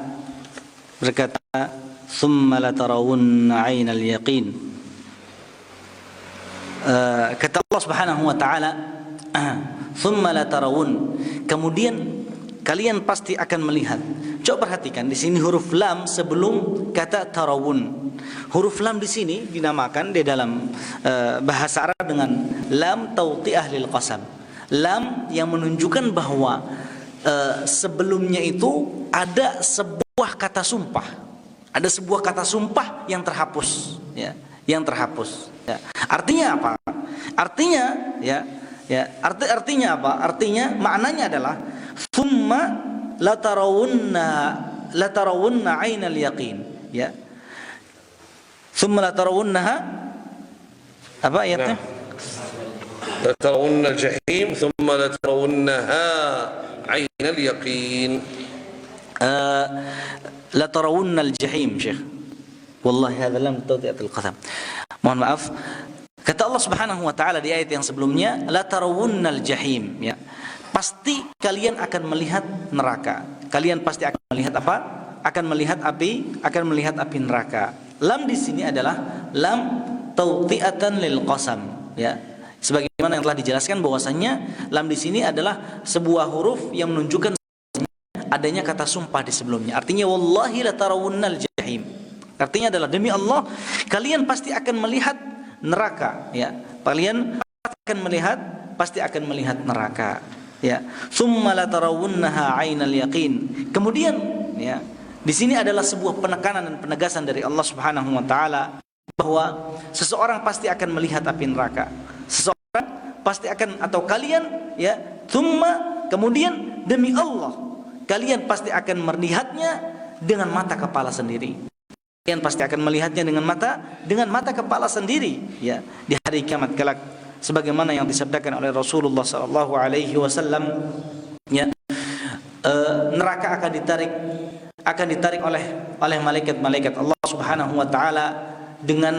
E: berkata, "Tsumma latarawunna 'ainal yaqin." Kata Allah Subhanahu wa taala, "Tsumma latarawun." Kemudian kalian pasti akan melihat. Coba perhatikan di sini huruf lam sebelum kata tarawun. Huruf lam di sini dinamakan di dalam bahasa Arab dengan lam tawti'ah lil qasam. Lam yang menunjukkan bahwa sebelumnya itu ada sebuah kata sumpah. Ada sebuah kata sumpah yang terhapus, ya, yang terhapus. Ya. Artinya apa? Artinya, artinya apa? Artinya maknanya adalah thumma latarawunna 'ainal yaqin, ya. Thumma latarawunnaha, apa ayatnya?
C: لترون الجحيم ثم لترونها عين اليقين.
E: لترون الجحيم شيخ، والله هذا لم توطئة القسم. Mohon maaf, Kata Allah Subhanahu wa taala di ayat yang sebelumnya, la tarawunnal jahim, ya. Pasti kalian akan melihat neraka. Kalian pasti akan melihat apa? Akan melihat api neraka. Lam di sini adalah lam tauti'atan lil qasam, ya. Sebagaimana yang telah dijelaskan bahwasannya lam di sini adalah sebuah huruf yang menunjukkan adanya kata sumpah di sebelumnya. Artinya wallahi la tarawunnal jahim. Artinya adalah demi Allah kalian pasti akan melihat neraka, ya. Kalian pasti akan melihat neraka, ya. Tsumma la tarawunnaha 'ainal yaqin. Kemudian, ya, di sini adalah sebuah penekanan dan penegasan dari Allah Subhanahu wa taala bahwa seseorang pasti akan melihat api neraka. Seseorang pasti akan, atau kalian, ya, tsumma, kemudian demi Allah kalian pasti akan melihatnya dengan mata kepala sendiri. Kalian pasti akan melihatnya dengan mata kepala sendiri, ya, di hari kiamat kelak, sebagaimana yang disabdakan oleh Rasulullah sallallahu alaihi wasallam, ya. Neraka akan ditarik oleh malaikat-malaikat Allah Subhanahu wa taala dengan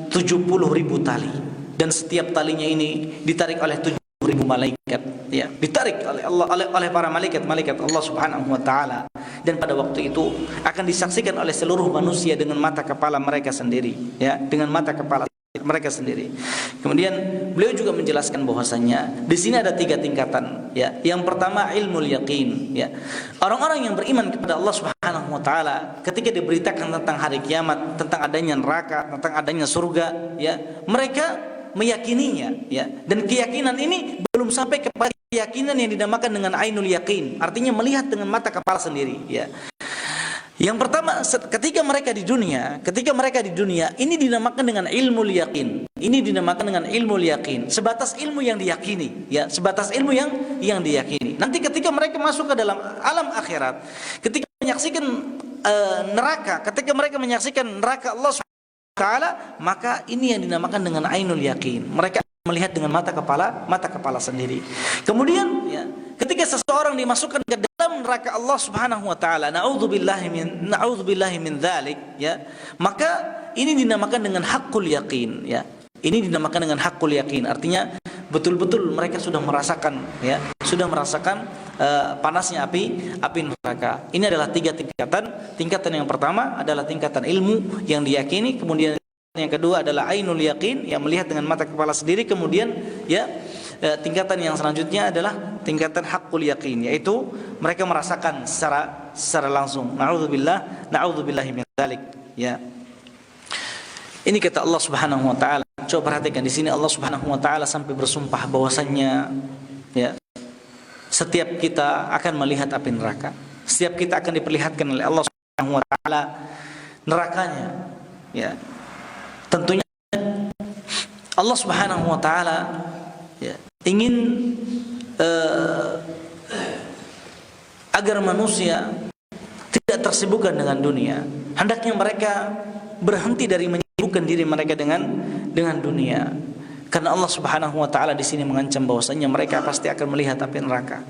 E: 70.000 tali, dan setiap talinya ini ditarik oleh 70.000 malaikat, ya, ditarik oleh para malaikat Allah Subhanahu wa taala, dan pada waktu itu akan disaksikan oleh seluruh manusia dengan mata kepala mereka sendiri, ya, dengan mata kepala mereka sendiri. Kemudian beliau juga menjelaskan bahwasannya di sini ada 3 tingkatan, ya. Yang pertama ilmul yaqin, ya. Orang-orang yang beriman kepada Allah Subhanahu wa taala ketika diberitakan tentang hari kiamat, tentang adanya neraka, tentang adanya surga, ya, mereka meyakininya, ya. Dan keyakinan ini belum sampai kepada keyakinan yang dinamakan dengan ainul yaqin, artinya melihat dengan mata kepala sendiri, ya. Yang pertama, ketika mereka di dunia, ini dinamakan dengan ilmul yaqin. Ini dinamakan dengan ilmul yaqin, sebatas ilmu yang diyakini, ya, sebatas ilmu yang diyakini. Nanti ketika mereka masuk ke dalam alam akhirat, ketika menyaksikan neraka, ketika mereka menyaksikan neraka Allah Subhanahu wa taala, maka ini yang dinamakan dengan ainul yaqin. Mereka melihat dengan mata kepala sendiri. Kemudian, ya, ketika seseorang dimasukkan ke dalam neraka Allah Subhanahu wa taala, na'udzubillahi min dzalik, ya, maka ini dinamakan dengan haqqul yaqin, ya. Ini dinamakan dengan haqqul yaqin, artinya betul-betul mereka sudah merasakan, ya, panasnya api neraka. Ini adalah 3 tingkatan. Tingkatan yang pertama adalah tingkatan ilmu yang diyakini, kemudian yang kedua adalah ainul yaqin, yang melihat dengan mata kepala sendiri, kemudian, ya, tingkatan yang selanjutnya adalah tingkatan haqqul yaqin, yaitu mereka merasakan secara langsung. Na'udzubillahi min dzalik, ya. Ini kata Allah Subhanahu wa taala. Coba perhatikan di sini Allah Subhanahu wa taala sampai bersumpah bahwasannya, ya, setiap kita akan melihat api neraka. Setiap kita akan diperlihatkan oleh Allah Subhanahu wa taala nerakanya, ya. Tentunya Allah Subhanahu wa taala, ya, ingin agar manusia tidak tersibukkan dengan dunia. Hendaknya mereka berhenti dari menyibukkan diri mereka dengan dunia. Karena Allah Subhanahu wa taala di sini mengancam bahwasanya mereka pasti akan melihat api neraka.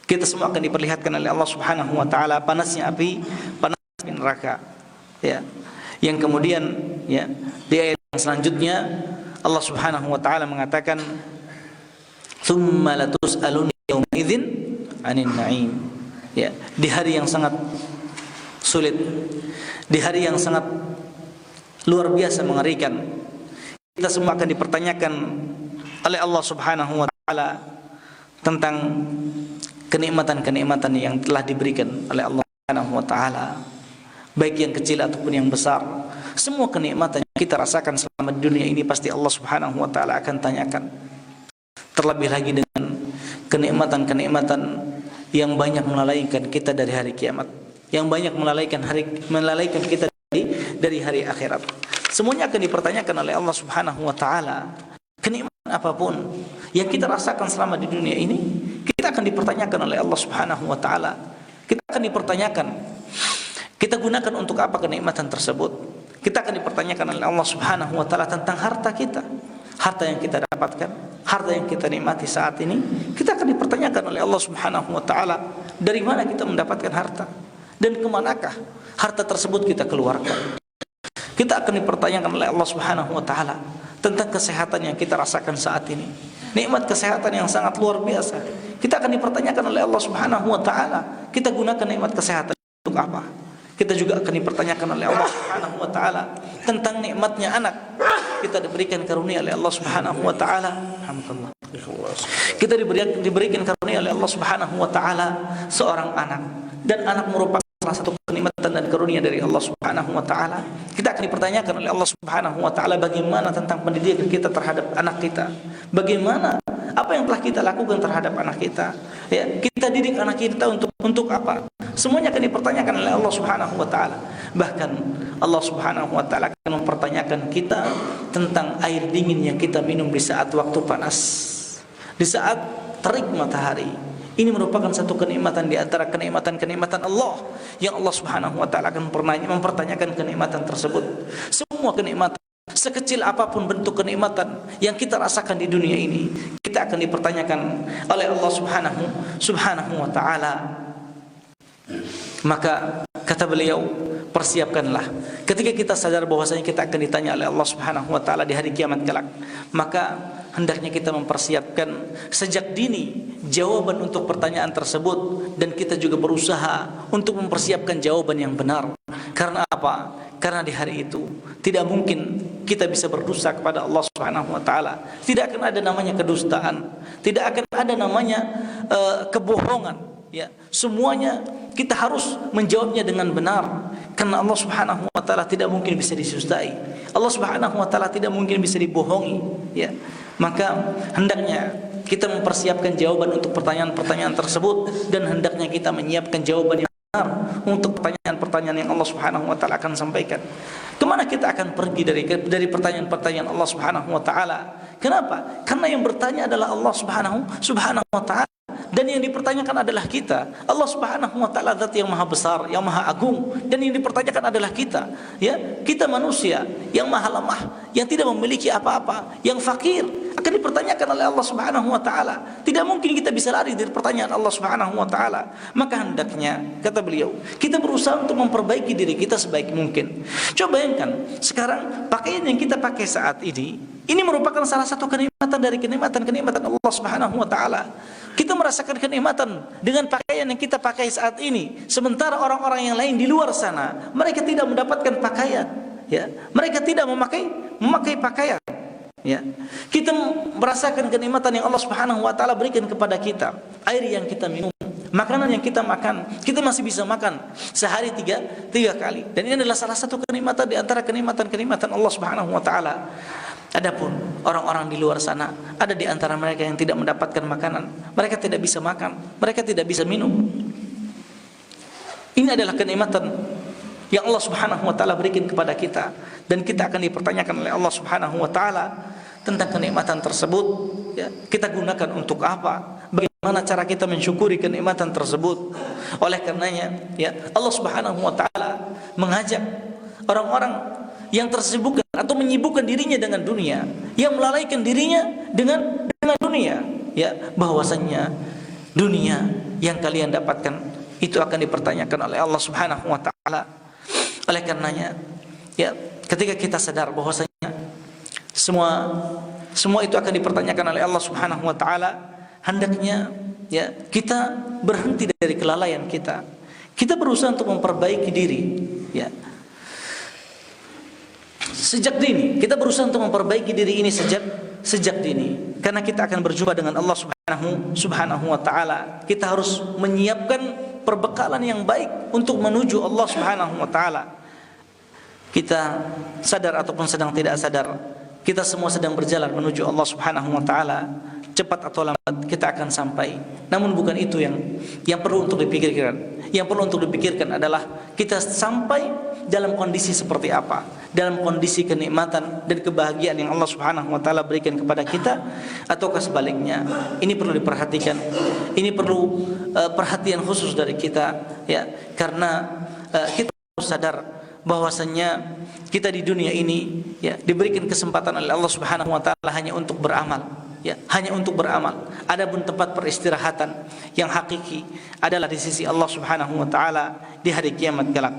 E: Kita semua akan diperlihatkan oleh Allah Subhanahu wa taala panasnya api neraka, ya. Yang kemudian, ya, di ayat yang selanjutnya Allah Subhanahu wa taala mengatakan tsumma latus'alun yawma idzin 'anil na'im, ya. Di hari yang sangat sulit, di hari yang sangat luar biasa mengerikan, kita semua akan dipertanyakan oleh Allah Subhanahu wa taala tentang kenikmatan-kenikmatan yang telah diberikan oleh Allah Subhanahu wa taala, baik yang kecil ataupun yang besar. Semua kenikmatan yang kita rasakan selama di dunia ini pasti Allah Subhanahu wa taala akan tanyakan. Terlebih lagi dengan kenikmatan-kenikmatan yang banyak melalaikan kita dari hari kiamat, yang banyak melalaikan kita dari hari akhirat. Semuanya akan dipertanyakan oleh Allah Subhanahu wa taala. Kenikmatan apapun yang kita rasakan selama di dunia ini, kita akan dipertanyakan oleh Allah Subhanahu wa taala. Kita akan dipertanyakan, kita gunakan untuk apa kenikmatan tersebut? Kita akan dipertanyakan oleh Allah Subhanahu wa taala tentang harta kita. Harta yang kita dapatkan, harta yang kita nikmati saat ini, kita akan dipertanyakan oleh Allah Subhanahu wa taala, dari mana kita mendapatkan harta dan kemanakah harta tersebut kita keluarkan. Kita akan dipertanyakan oleh Allah Subhanahu wa taala tentang kesehatan yang kita rasakan saat ini. Nikmat kesehatan yang sangat luar biasa. Kita akan dipertanyakan oleh Allah Subhanahu wa taala. Kita gunakan nikmat kesehatan untuk apa? Kita juga akan dipertanyakan oleh Allah Subhanahu wa taala tentang nikmatnya anak. Kita diberikan karunia oleh Allah Subhanahu wa taala. Alhamdulillah. Kita diberikan karunia oleh Allah Subhanahu wa taala seorang anak, dan anak merupakan salah satu kenikmatan dan karunia dari Allah Subhanahu wa taala. Kita akan dipertanyakan oleh Allah Subhanahu wa taala bagaimana tentang pendidikan kita terhadap anak kita. Bagaimana apa yang telah kita lakukan terhadap anak kita. Ya, kita didik anak kita untuk apa? Semuanya akan dipertanyakan oleh Allah Subhanahu wa taala. Bahkan Allah Subhanahu wa taala akan mempertanyakan kita tentang air dingin yang kita minum di saat waktu panas, di saat terik matahari. Ini merupakan satu kenikmatan di antara kenikmatan-kenikmatan Allah yang Allah Subhanahu wa taala akan mempertanyakan kenikmatan tersebut. Semua kenikmatan, sekecil apapun bentuk kenikmatan yang kita rasakan di dunia ini, kita akan dipertanyakan oleh Allah Subhanahu wa taala. Maka kata beliau, persiapkanlah ketika kita sadar bahwasanya kita akan ditanya oleh Allah Subhanahu wa taala di hari kiamat kelak, maka hendaknya kita mempersiapkan sejak dini jawaban untuk pertanyaan tersebut, dan kita juga berusaha untuk mempersiapkan jawaban yang benar. Karena apa? Karena di hari itu tidak mungkin kita bisa berdosa kepada Allah Subhanahu wa taala. Tidak akan ada namanya kedustaan, tidak akan ada namanya kebohongan. Ya, semuanya kita harus menjawabnya dengan benar, karena Allah Subhanahu wa taala tidak mungkin bisa disustai. Allah Subhanahu wa taala tidak mungkin bisa dibohongi, ya. Maka hendaknya kita mempersiapkan jawaban untuk pertanyaan-pertanyaan tersebut, dan hendaknya kita menyiapkan jawaban yang benar untuk pertanyaan-pertanyaan yang Allah Subhanahu wa taala akan sampaikan. Kemana kita akan pergi dari pertanyaan-pertanyaan Allah Subhanahu wa taala? Kenapa? Karena yang bertanya adalah Allah Subhanahu wa taala, dan yang dipertanyakan adalah kita. Allah Subhanahu wa taala zat yang maha besar, yang maha agung, dan yang dipertanyakan adalah kita. Ya, kita manusia yang maha lemah, yang tidak memiliki apa-apa, yang fakir, akan dipertanyakan oleh Allah Subhanahu wa taala. Tidak mungkin kita bisa lari dari pertanyaan Allah Subhanahu wa taala. Maka hendaknya, kata beliau, kita berusaha untuk memperbaiki diri kita sebaik mungkin. Coba bayangkan, sekarang pakaian yang kita pakai saat ini merupakan salah satu kenikmatan dari kenikmatan Allah Subhanahu wa taala. Kita merasakan kenikmatan dengan pakaian yang kita pakai saat ini, sementara orang-orang yang lain di luar sana mereka tidak mendapatkan pakaian, ya. Mereka tidak memakai pakaian, ya. Kita merasakan kenikmatan yang Allah Subhanahu wa taala berikan kepada kita. Air yang kita minum, makanan yang kita makan, kita masih bisa makan sehari tiga kali. Dan ini adalah salah satu kenikmatan di antara kenikmatan Allah Subhanahu wa taala. Adapun orang-orang di luar sana, ada di antara mereka yang tidak mendapatkan makanan, mereka tidak bisa makan, mereka tidak bisa minum. Ini adalah kenikmatan yang Allah Subhanahu wa taala berikan kepada kita, dan kita akan dipertanyakan oleh Allah Subhanahu wa taala tentang kenikmatan tersebut. Ya, kita gunakan untuk apa? Bagaimana cara kita mensyukuri kenikmatan tersebut? Oleh karenanya, ya, Allah Subhanahu wa taala mengajak orang-orang yang tersibukkan atau menyibukkan dirinya dengan dunia, yang melalaikan dirinya dengan dunia, ya, bahwasanya dunia yang kalian dapatkan itu akan dipertanyakan oleh Allah Subhanahu wa taala. Oleh karenanya, ya, ketika kita sadar bahwasanya semua itu akan dipertanyakan oleh Allah Subhanahu wa taala, hendaknya, ya, kita berhenti dari kelalaian kita. Kita berusaha untuk memperbaiki diri, ya. Sejak dini kita berusaha untuk memperbaiki diri ini sejak dini, karena kita akan berjumpa dengan Allah Subhanahu wa taala. Kita harus menyiapkan perbekalan yang baik untuk menuju Allah Subhanahu wa taala. Kita sadar ataupun sedang tidak sadar, kita semua sedang berjalan menuju Allah Subhanahu wa taala. Cepat atau lambat kita akan sampai. Namun bukan itu yang perlu untuk dipikirkan. Yang perlu untuk dipikirkan adalah kita sampai dalam kondisi seperti apa, dalam kondisi kenikmatan dan kebahagiaan yang Allah Subhanahu wa taala berikan kepada kita, ataukah sebaliknya. Ini perlu diperhatikan. Ini perlu perhatian khusus dari kita, ya, karena kita harus sadar bahwasanya kita di dunia ini, ya, diberikan kesempatan oleh Allah Subhanahu wa taala hanya untuk beramal, ya, hanya untuk beramal. Adapun tempat peristirahatan yang hakiki adalah di sisi Allah Subhanahu wa taala di hari kiamat kelak.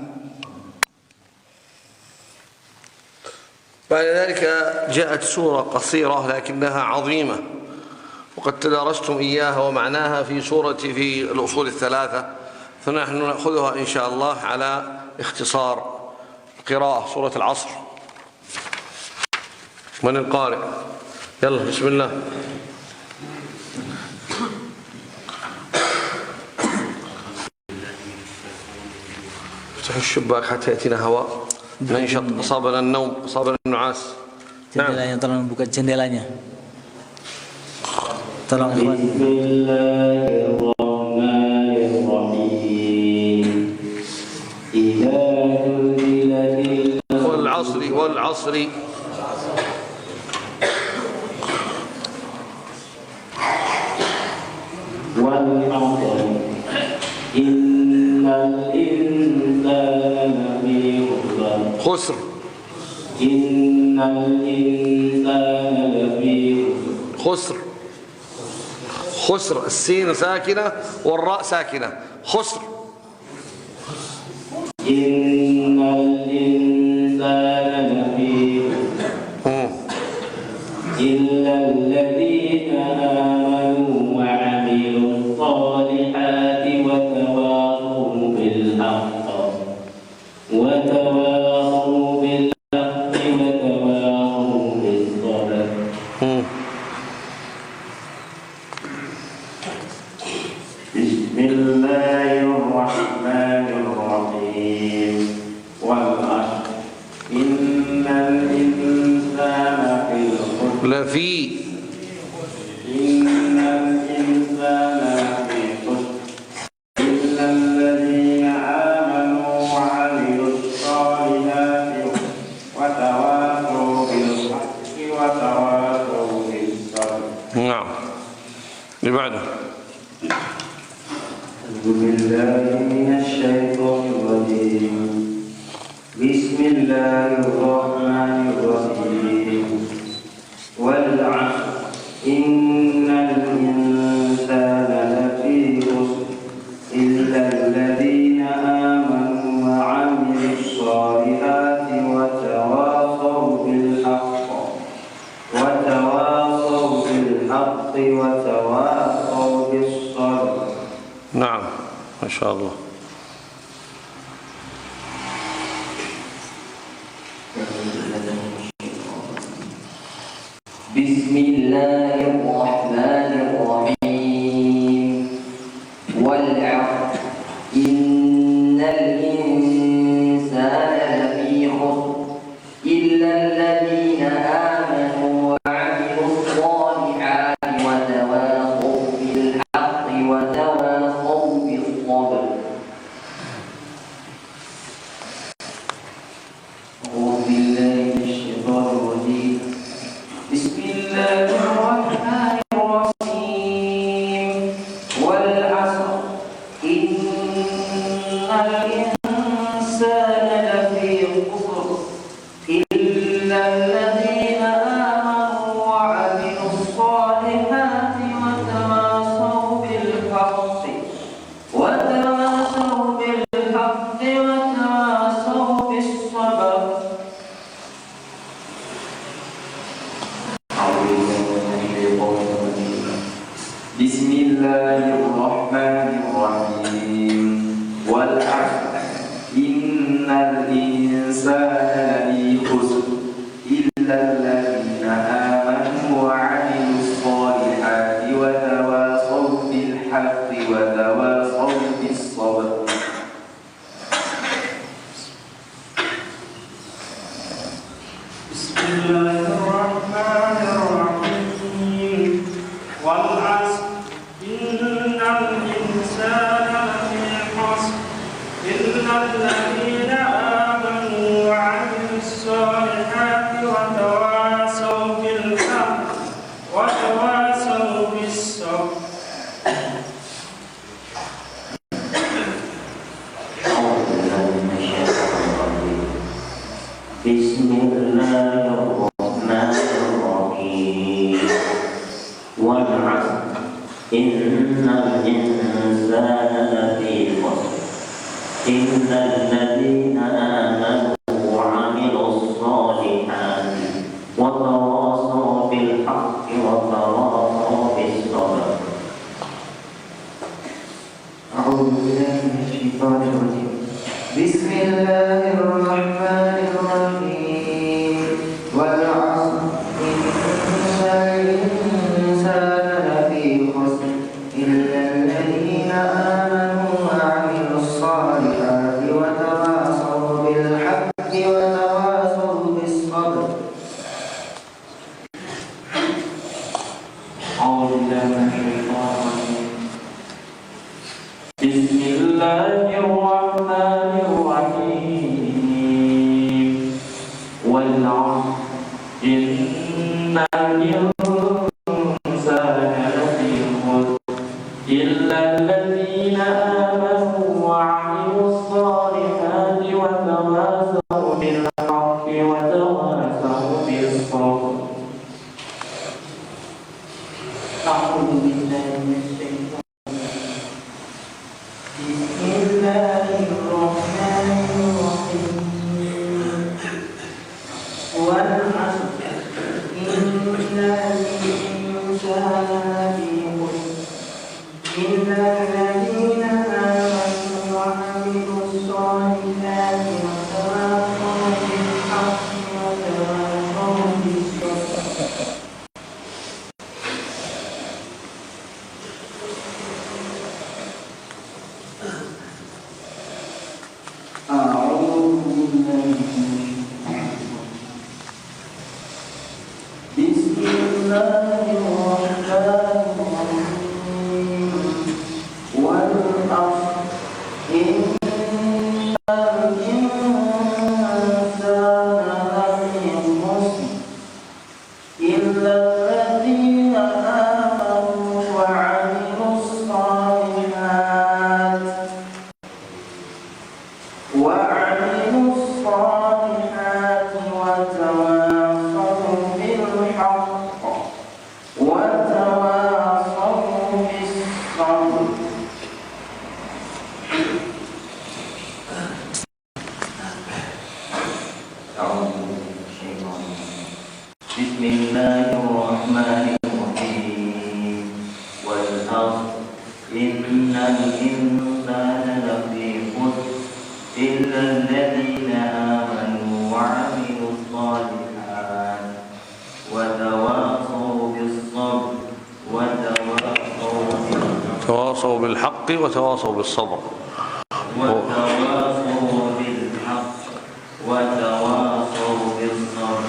C: بعد ذلك جاءت سورة قصيرة لكنها عظيمة، وقد تدارستم إياها ومعناها في الأصول الثلاثة، فنحن نأخذها إن شاء الله على اختصار. قراءة سورة العصر. من القارئ؟ يلا بسم الله. افتحوا الشباك حتى يأتينا هواء ننشط. أصابنا النوم، أصابنا النعاس.
E: Jendelanya tolong buka jendelanya. Tolong ikhwan.
C: والعصر
D: إن الإنسان لفي
C: خسر.
D: إن الإنسان لفي
C: خسر. خسر، السين ساكنة والراء ساكنة. خسر.
D: إن الإنسان لفي إلا الذين آمنوا وعملوا الصالحات وتواصوا بالحق وتواصوا بالصبر. بسم الله الرحمن الرحيم. والعصر إن الإنسان
C: لفي
D: إن الإنسان لفي خسر إلا الذين آمنوا وعملوا الصالحات وتواصوا بالحق وتواصوا بالصبر.
C: نعم. اللي بعده.
D: أعوذ بالله من الشيطان الرجيم. بسم الله الرحمن الرحيم. والعصر إن الإنسان لفي خسر إلا الذين آمنوا وعملوا الصالحات وتواصوا بالحق وتواصوا بالصبر.
C: نعم ما شاء الله.
B: بسم الله الرحمن الرحيم. والعصر إن الإنسان لفي خسر إلا الذين آمنوا وعملوا الصالحات وتواصوا بالحق وتواصوا بالصبر. أعوذ بالله من الشيطان الرجيم. بسم الله الرحمن الرحيم. والعصر إن الإنسان لفي خسر إلا الذين آمنوا وعملوا الصالحات وتواصوا بالحق وتواصوا بالصبر.
D: بسم الله الرحمن الرحيم. والعصر إن الإنسان لفي خسر إلا الذين آمنوا وعملوا الصالحات وتواصوا بالحق وتواصوا بالصبر. بسم الله الرحمن الرحيم. والعصر إن الإنسان لفي خسر إلا الذين آمنوا وعملوا الصالحات وتواصوا بالحق وتواصوا بالصبر.
B: بسم الله الرحمن الرحيم. والعصر إن الإنسان لفي خسر إلا الذين آمنوا وعملوا الصالحات بالله من الشيطان الرجيم. بسم الله الرحمن الرحيم. والعصر إن الإنسان لفي خسر إلا الذين آمنوا وعملوا الصالحات وتواصوا بالحق وتواصوا بالصبر. أعوذ بالله من الشيطان الرجيم. بسم الله الرحمن الرحيم. والعصر إن الإنسان لفي خسر إلا الذين آمنوا وعملوا الصالحات وتواصوا بالحق وتواصوا بالصبر. أعوذ بالله من الشيطان. بسم الله الرحمن الرحيم. والعصر إن الإنسان لفي خسر إلا الذين آمنوا وعملوا الصالحات وتواصوا بالحق وتواصوا بالصبر. أعوذ بالله من الشيطان. بسم الله الرحمن الرحيم. والعصر إن الإنسان لفي خسر إلا الذين آمنوا وعملوا الصالحات وتواصوا بالحق وتواصوا بالصبر. بسم الله الرحمن الرحيم. والعصر إن الإنسان لفي خسر إلا الذين آمنوا وعملوا الصالحات وتواصوا بالصبر
C: تواصوا بالحق وتواصوا بالصبر.
B: وتواصوا بالحق وتواصوا بالصبر.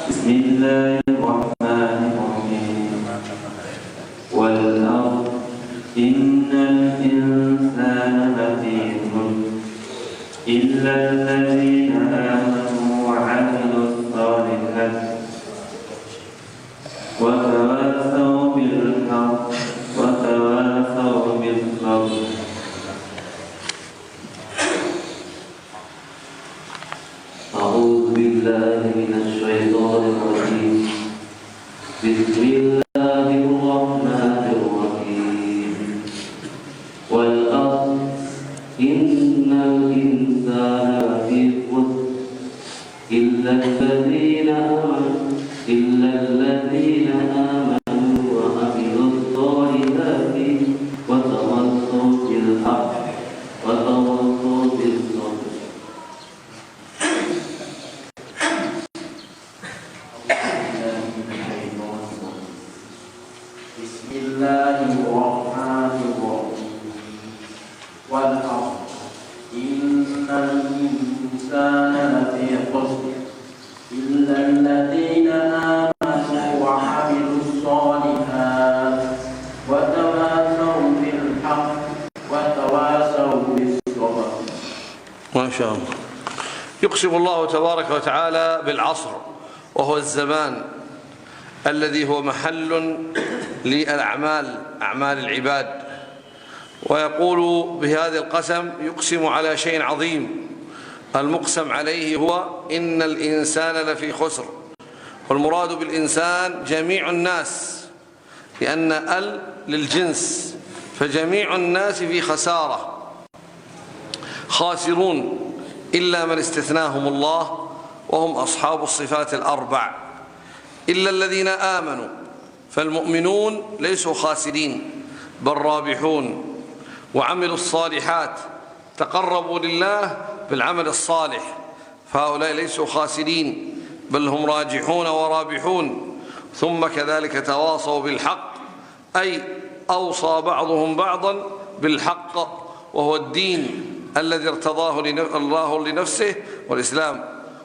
B: بسم الله الرحمن الرحيم. والأرض إن الإنسان لفي خسر إلا الذين آمنوا وعملوا الصالحات وتواصوا بالحق وتواصوا بالصبر. أعوذ بالله من الشيطان الرجيم. بسم الله الرحمن الرحيم. والأرض إن الإنسان لفي خسر إلا الذين آمنوا وعملوا الصالحات وتواصوا بالحق وتواصوا بالصبر. بسم الله الرحمن الرحيم. والعصر إن الإنسان لفي خسر إلا الذين آمنوا وعملوا الصالحات وتواصوا بالحق وتواصوا بالصبر.
C: ما شاء الله. يقسم الله تبارك وتعالى بالعصر، وهو الزمان الذي هو محل للأعمال، أعمال العباد، ويقول بهذا القسم يقسم على شيء عظيم. المقسم عليه هو إن الإنسان لفي خسر، والمراد بالإنسان جميع الناس، لأن ال للجنس، فجميع الناس في خسارة خاسرون إلا من استثناهم الله، وهم أصحاب الصفات الأربع: إلا الذين آمنوا فالمؤمنون ليسوا خاسرين بل رابحون وعملوا الصالحات تقربوا لله بالعمل الصالح فهؤلاء ليسوا خاسرين بل هم راجحون ورابحون ثم كذلك تواصوا بالحق أي أوصى بعضهم بعضا بالحق وهو الدين الذي ارتضاه الله لنفسه والإسلام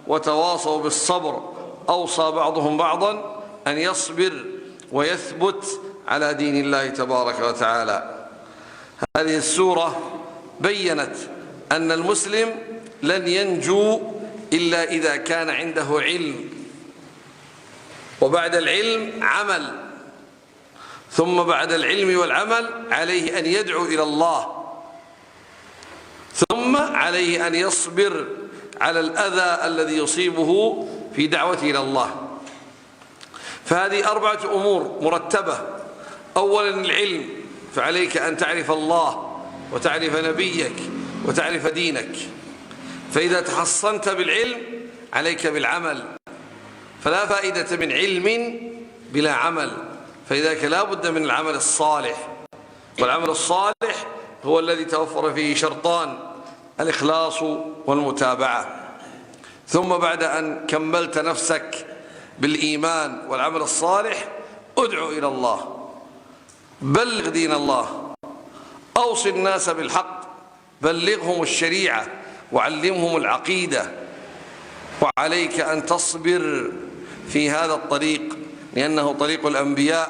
C: وتواصوا بالصبر أوصى بعضهم بعضا أن يصبر ويثبت على دين الله تبارك وتعالى. هذه السورة بيّنت أن المسلم لن ينجو إلا إذا كان عنده علم وبعد العلم عمل ثم بعد العلم والعمل عليه أن يدعو إلى الله ثم عليه أن يصبر على الأذى الذي يصيبه في دعوته إلى الله. فهذه 4 أمور مرتبة. أولا العلم فعليك أن تعرف الله وتعرف نبيك وتعرف دينك فإذا تحصنت بالعلم عليك بالعمل فلا فائدة من علم بلا عمل فلذلك لا بد من العمل الصالح والعمل الصالح هو الذي توفر فيه شرطان الإخلاص والمتابعة. ثم بعد أن كملت نفسك بالإيمان والعمل الصالح ادعو إلى الله بلغ دين الله أوصي الناس بالحق بلغهم الشريعة وعلمهم العقيدة وعليك أن تصبر في هذا الطريق لأنه طريق الأنبياء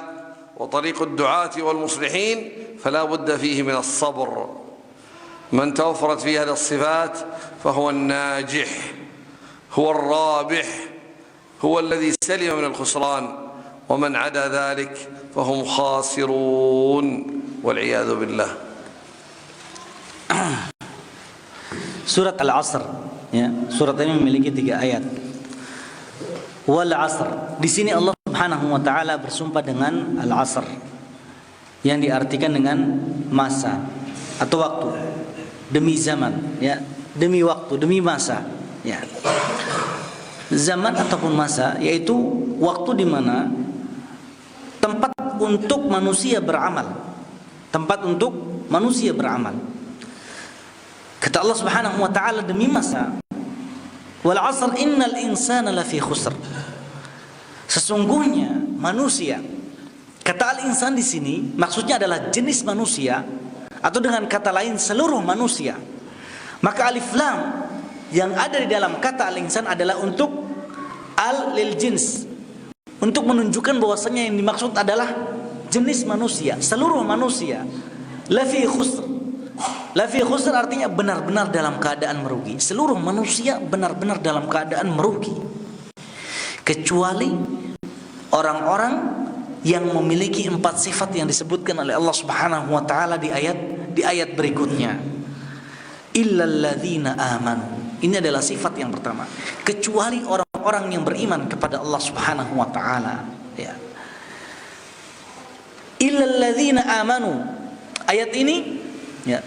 C: وطريق الدعاة والمصلحين فلا بد فيه من الصبر. من توفرت فيه هذه الصفات فهو الناجح هو الرابح هو الذي سلم من الخسران ومن عدا ذلك فهم خاسرون والعياذ بالله.
E: Surat Al-Asr, ya. Surat ini memiliki 3 ayat. Wal Asr. Di sini Allah Subhanahu wa taala bersumpah dengan Al-Asr yang diartikan dengan masa atau waktu. Demi zaman, ya. Demi waktu, demi masa, ya. Zaman ataupun masa yaitu waktu di mana tempat untuk manusia beramal. Tempat untuk manusia beramal. Kata Allah Subhanahu wa taala demi masa, wal 'asr innal insana lafi khusr. Sesungguhnya manusia. Kata al-insan di sini maksudnya adalah jenis manusia atau dengan kata lain seluruh manusia. Maka alif lam yang ada di dalam kata al-insan adalah untuk al-lil jins. Untuk menunjukkan bahwasanya yang dimaksud adalah jenis manusia, seluruh manusia. Lafi khusr. Lafi khusr artinya benar-benar dalam keadaan merugi. Seluruh manusia benar-benar dalam keadaan merugi. Kecuali orang-orang yang memiliki 4 sifat yang disebutkan oleh Allah Subhanahu wa taala di ayat berikutnya. Illalladzina amanu. Ini adalah sifat yang pertama. Kecuali orang-orang yang beriman kepada Allah Subhanahu wa taala, ya. Illalladzina amanu. Ayat ini, ya,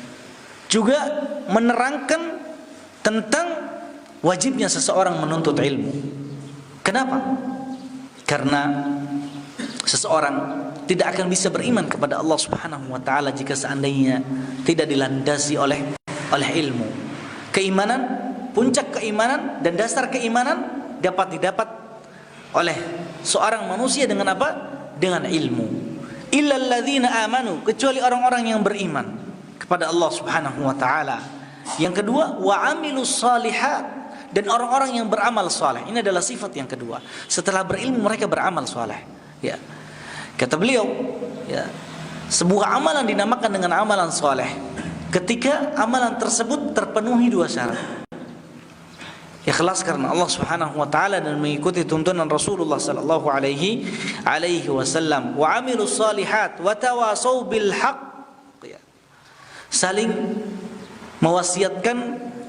E: juga menerangkan tentang wajibnya seseorang menuntut ilmu. Kenapa? Karena seseorang tidak akan bisa beriman kepada Allah Subhanahu wa taala jika seandainya tidak dilandasi oleh ilmu. Keimanan, puncak keimanan dan dasar keimanan dapat didapat oleh seorang manusia dengan apa? Dengan ilmu. Illal ladzina amanu, kecuali orang-orang yang beriman kepada Allah Subhanahu wa taala. Yang kedua, wa amilus shalihat, dan orang-orang yang beramal saleh. Ini adalah sifat yang kedua. Setelah berilmu mereka beramal saleh, ya. Kata beliau, ya, sebuah amalan dinamakan dengan amalan saleh ketika amalan tersebut terpenuhi 2 syarat. Ikhlas karena Allah Subhanahu wa taala dan mengikuti tuntunan Rasulullah sallallahu alaihi wasallam. Wa amilus shalihat wa tawasau bil haqq. Saling mewasiatkan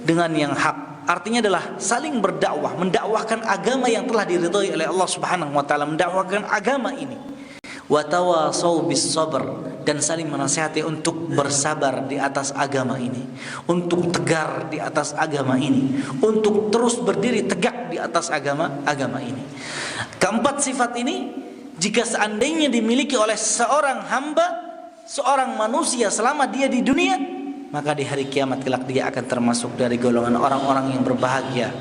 E: dengan yang hak. Artinya adalah saling berdakwah, mendakwahkan agama yang telah diridhai oleh Allah Subhanahu wa taala, mendakwahkan agama ini. Wa tawasau bis sabr, dan saling menasihati untuk bersabar di atas agama ini, untuk tegar di atas agama ini, untuk terus berdiri tegak di atas agama ini. Keempat sifat ini jika seandainya dimiliki oleh seorang hamba, seorang manusia selama dia di dunia, maka di hari kiamat kelak dia akan termasuk dari golongan orang-orang yang berbahagia,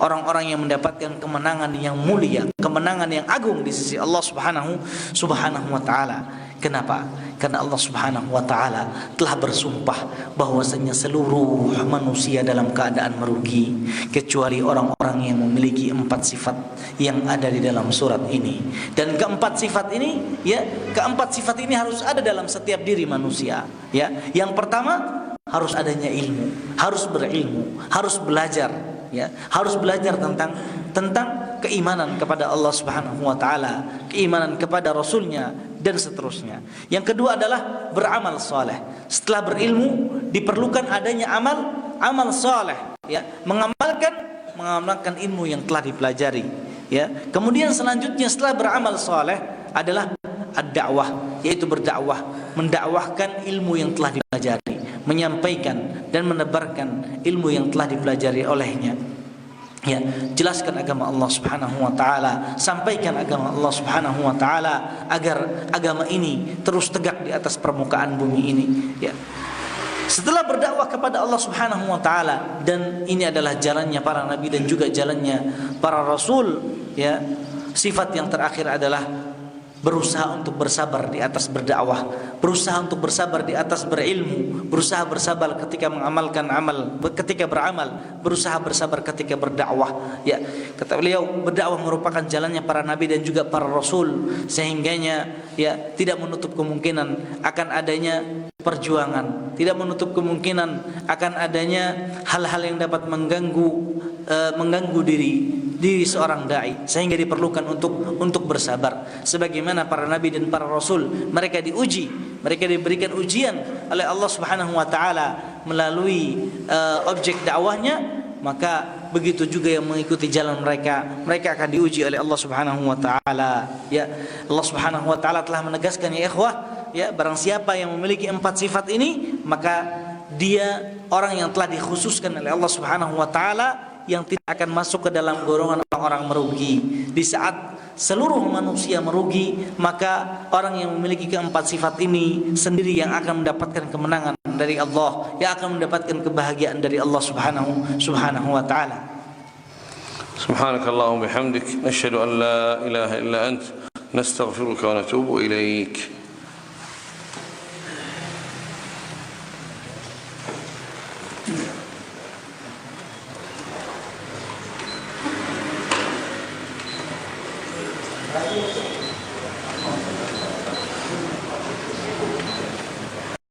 E: orang-orang yang mendapatkan kemenangan yang mulia, kemenangan yang agung di sisi Allah Subhanahu wa taala. Kenapa? Karena Allah Subhanahu wa taala telah bersumpah bahwasanya seluruh manusia dalam keadaan merugi kecuali orang-orang yang memiliki 4 sifat yang ada di dalam surat ini. Dan keempat sifat ini harus ada dalam setiap diri manusia, ya. Yang pertama, harus adanya ilmu, harus berilmu, harus belajar, ya, harus belajar tentang keimanan kepada Allah Subhanahu wa taala, keimanan kepada Rasulnya dan seterusnya. Yang kedua adalah beramal saleh. Setelah berilmu diperlukan adanya amal saleh, ya, mengamalkan ilmu yang telah dipelajari, ya. Kemudian selanjutnya setelah beramal saleh adalah ad-da'wah, yaitu berdakwah, mendakwahkan ilmu yang telah dipelajari, menyampaikan dan menebarkan ilmu yang telah dipelajari olehnya. Ya, jelaskan agama Allah Subhanahu wa taala, sampaikan agama Allah Subhanahu wa taala agar agama ini terus tegak di atas permukaan bumi ini, ya. Setelah berdakwah kepada Allah Subhanahu wa taala, dan ini adalah jalannya para nabi dan juga jalannya para rasul, ya. Sifat yang terakhir adalah berusaha untuk bersabar di atas berdakwah, berusaha untuk bersabar di atas berilmu, berusaha bersabar ketika ketika beramal, berusaha bersabar ketika berdakwah, ya. Kata beliau, berdakwah merupakan jalannya para nabi dan juga para rasul, sehingganya, ya, tidak menutup kemungkinan akan adanya perjuangan, tidak menutup kemungkinan akan adanya hal-hal yang dapat mengganggu diri seorang dai, sehingga diperlukan untuk bersabar. Sebagaimana para nabi dan para rasul, mereka diuji, mereka diberikan ujian oleh Allah Subhanahu wa taala melalui objek dakwahnya, maka begitu juga yang mengikuti jalan mereka akan diuji oleh Allah Subhanahu wa taala, ya. Allah Subhanahu wa taala telah menegaskan, ya ikhwah, ya, barang siapa yang memiliki 4 sifat ini, maka dia orang yang telah dikhususkan oleh Allah Subhanahu wa taala, yang tidak akan masuk ke dalam golongan orang-orang merugi. Di saat seluruh manusia merugi, maka orang yang memiliki keempat sifat ini sendiri yang akan mendapatkan kemenangan dari Allah, yang akan mendapatkan kebahagiaan dari Allah Subhanahu wa taala.
C: Subhanakallahumma bihamdik, nashhadu an la ilaha illa ant, nastaghfiruka wa natubu ilaik.
A: Thank you.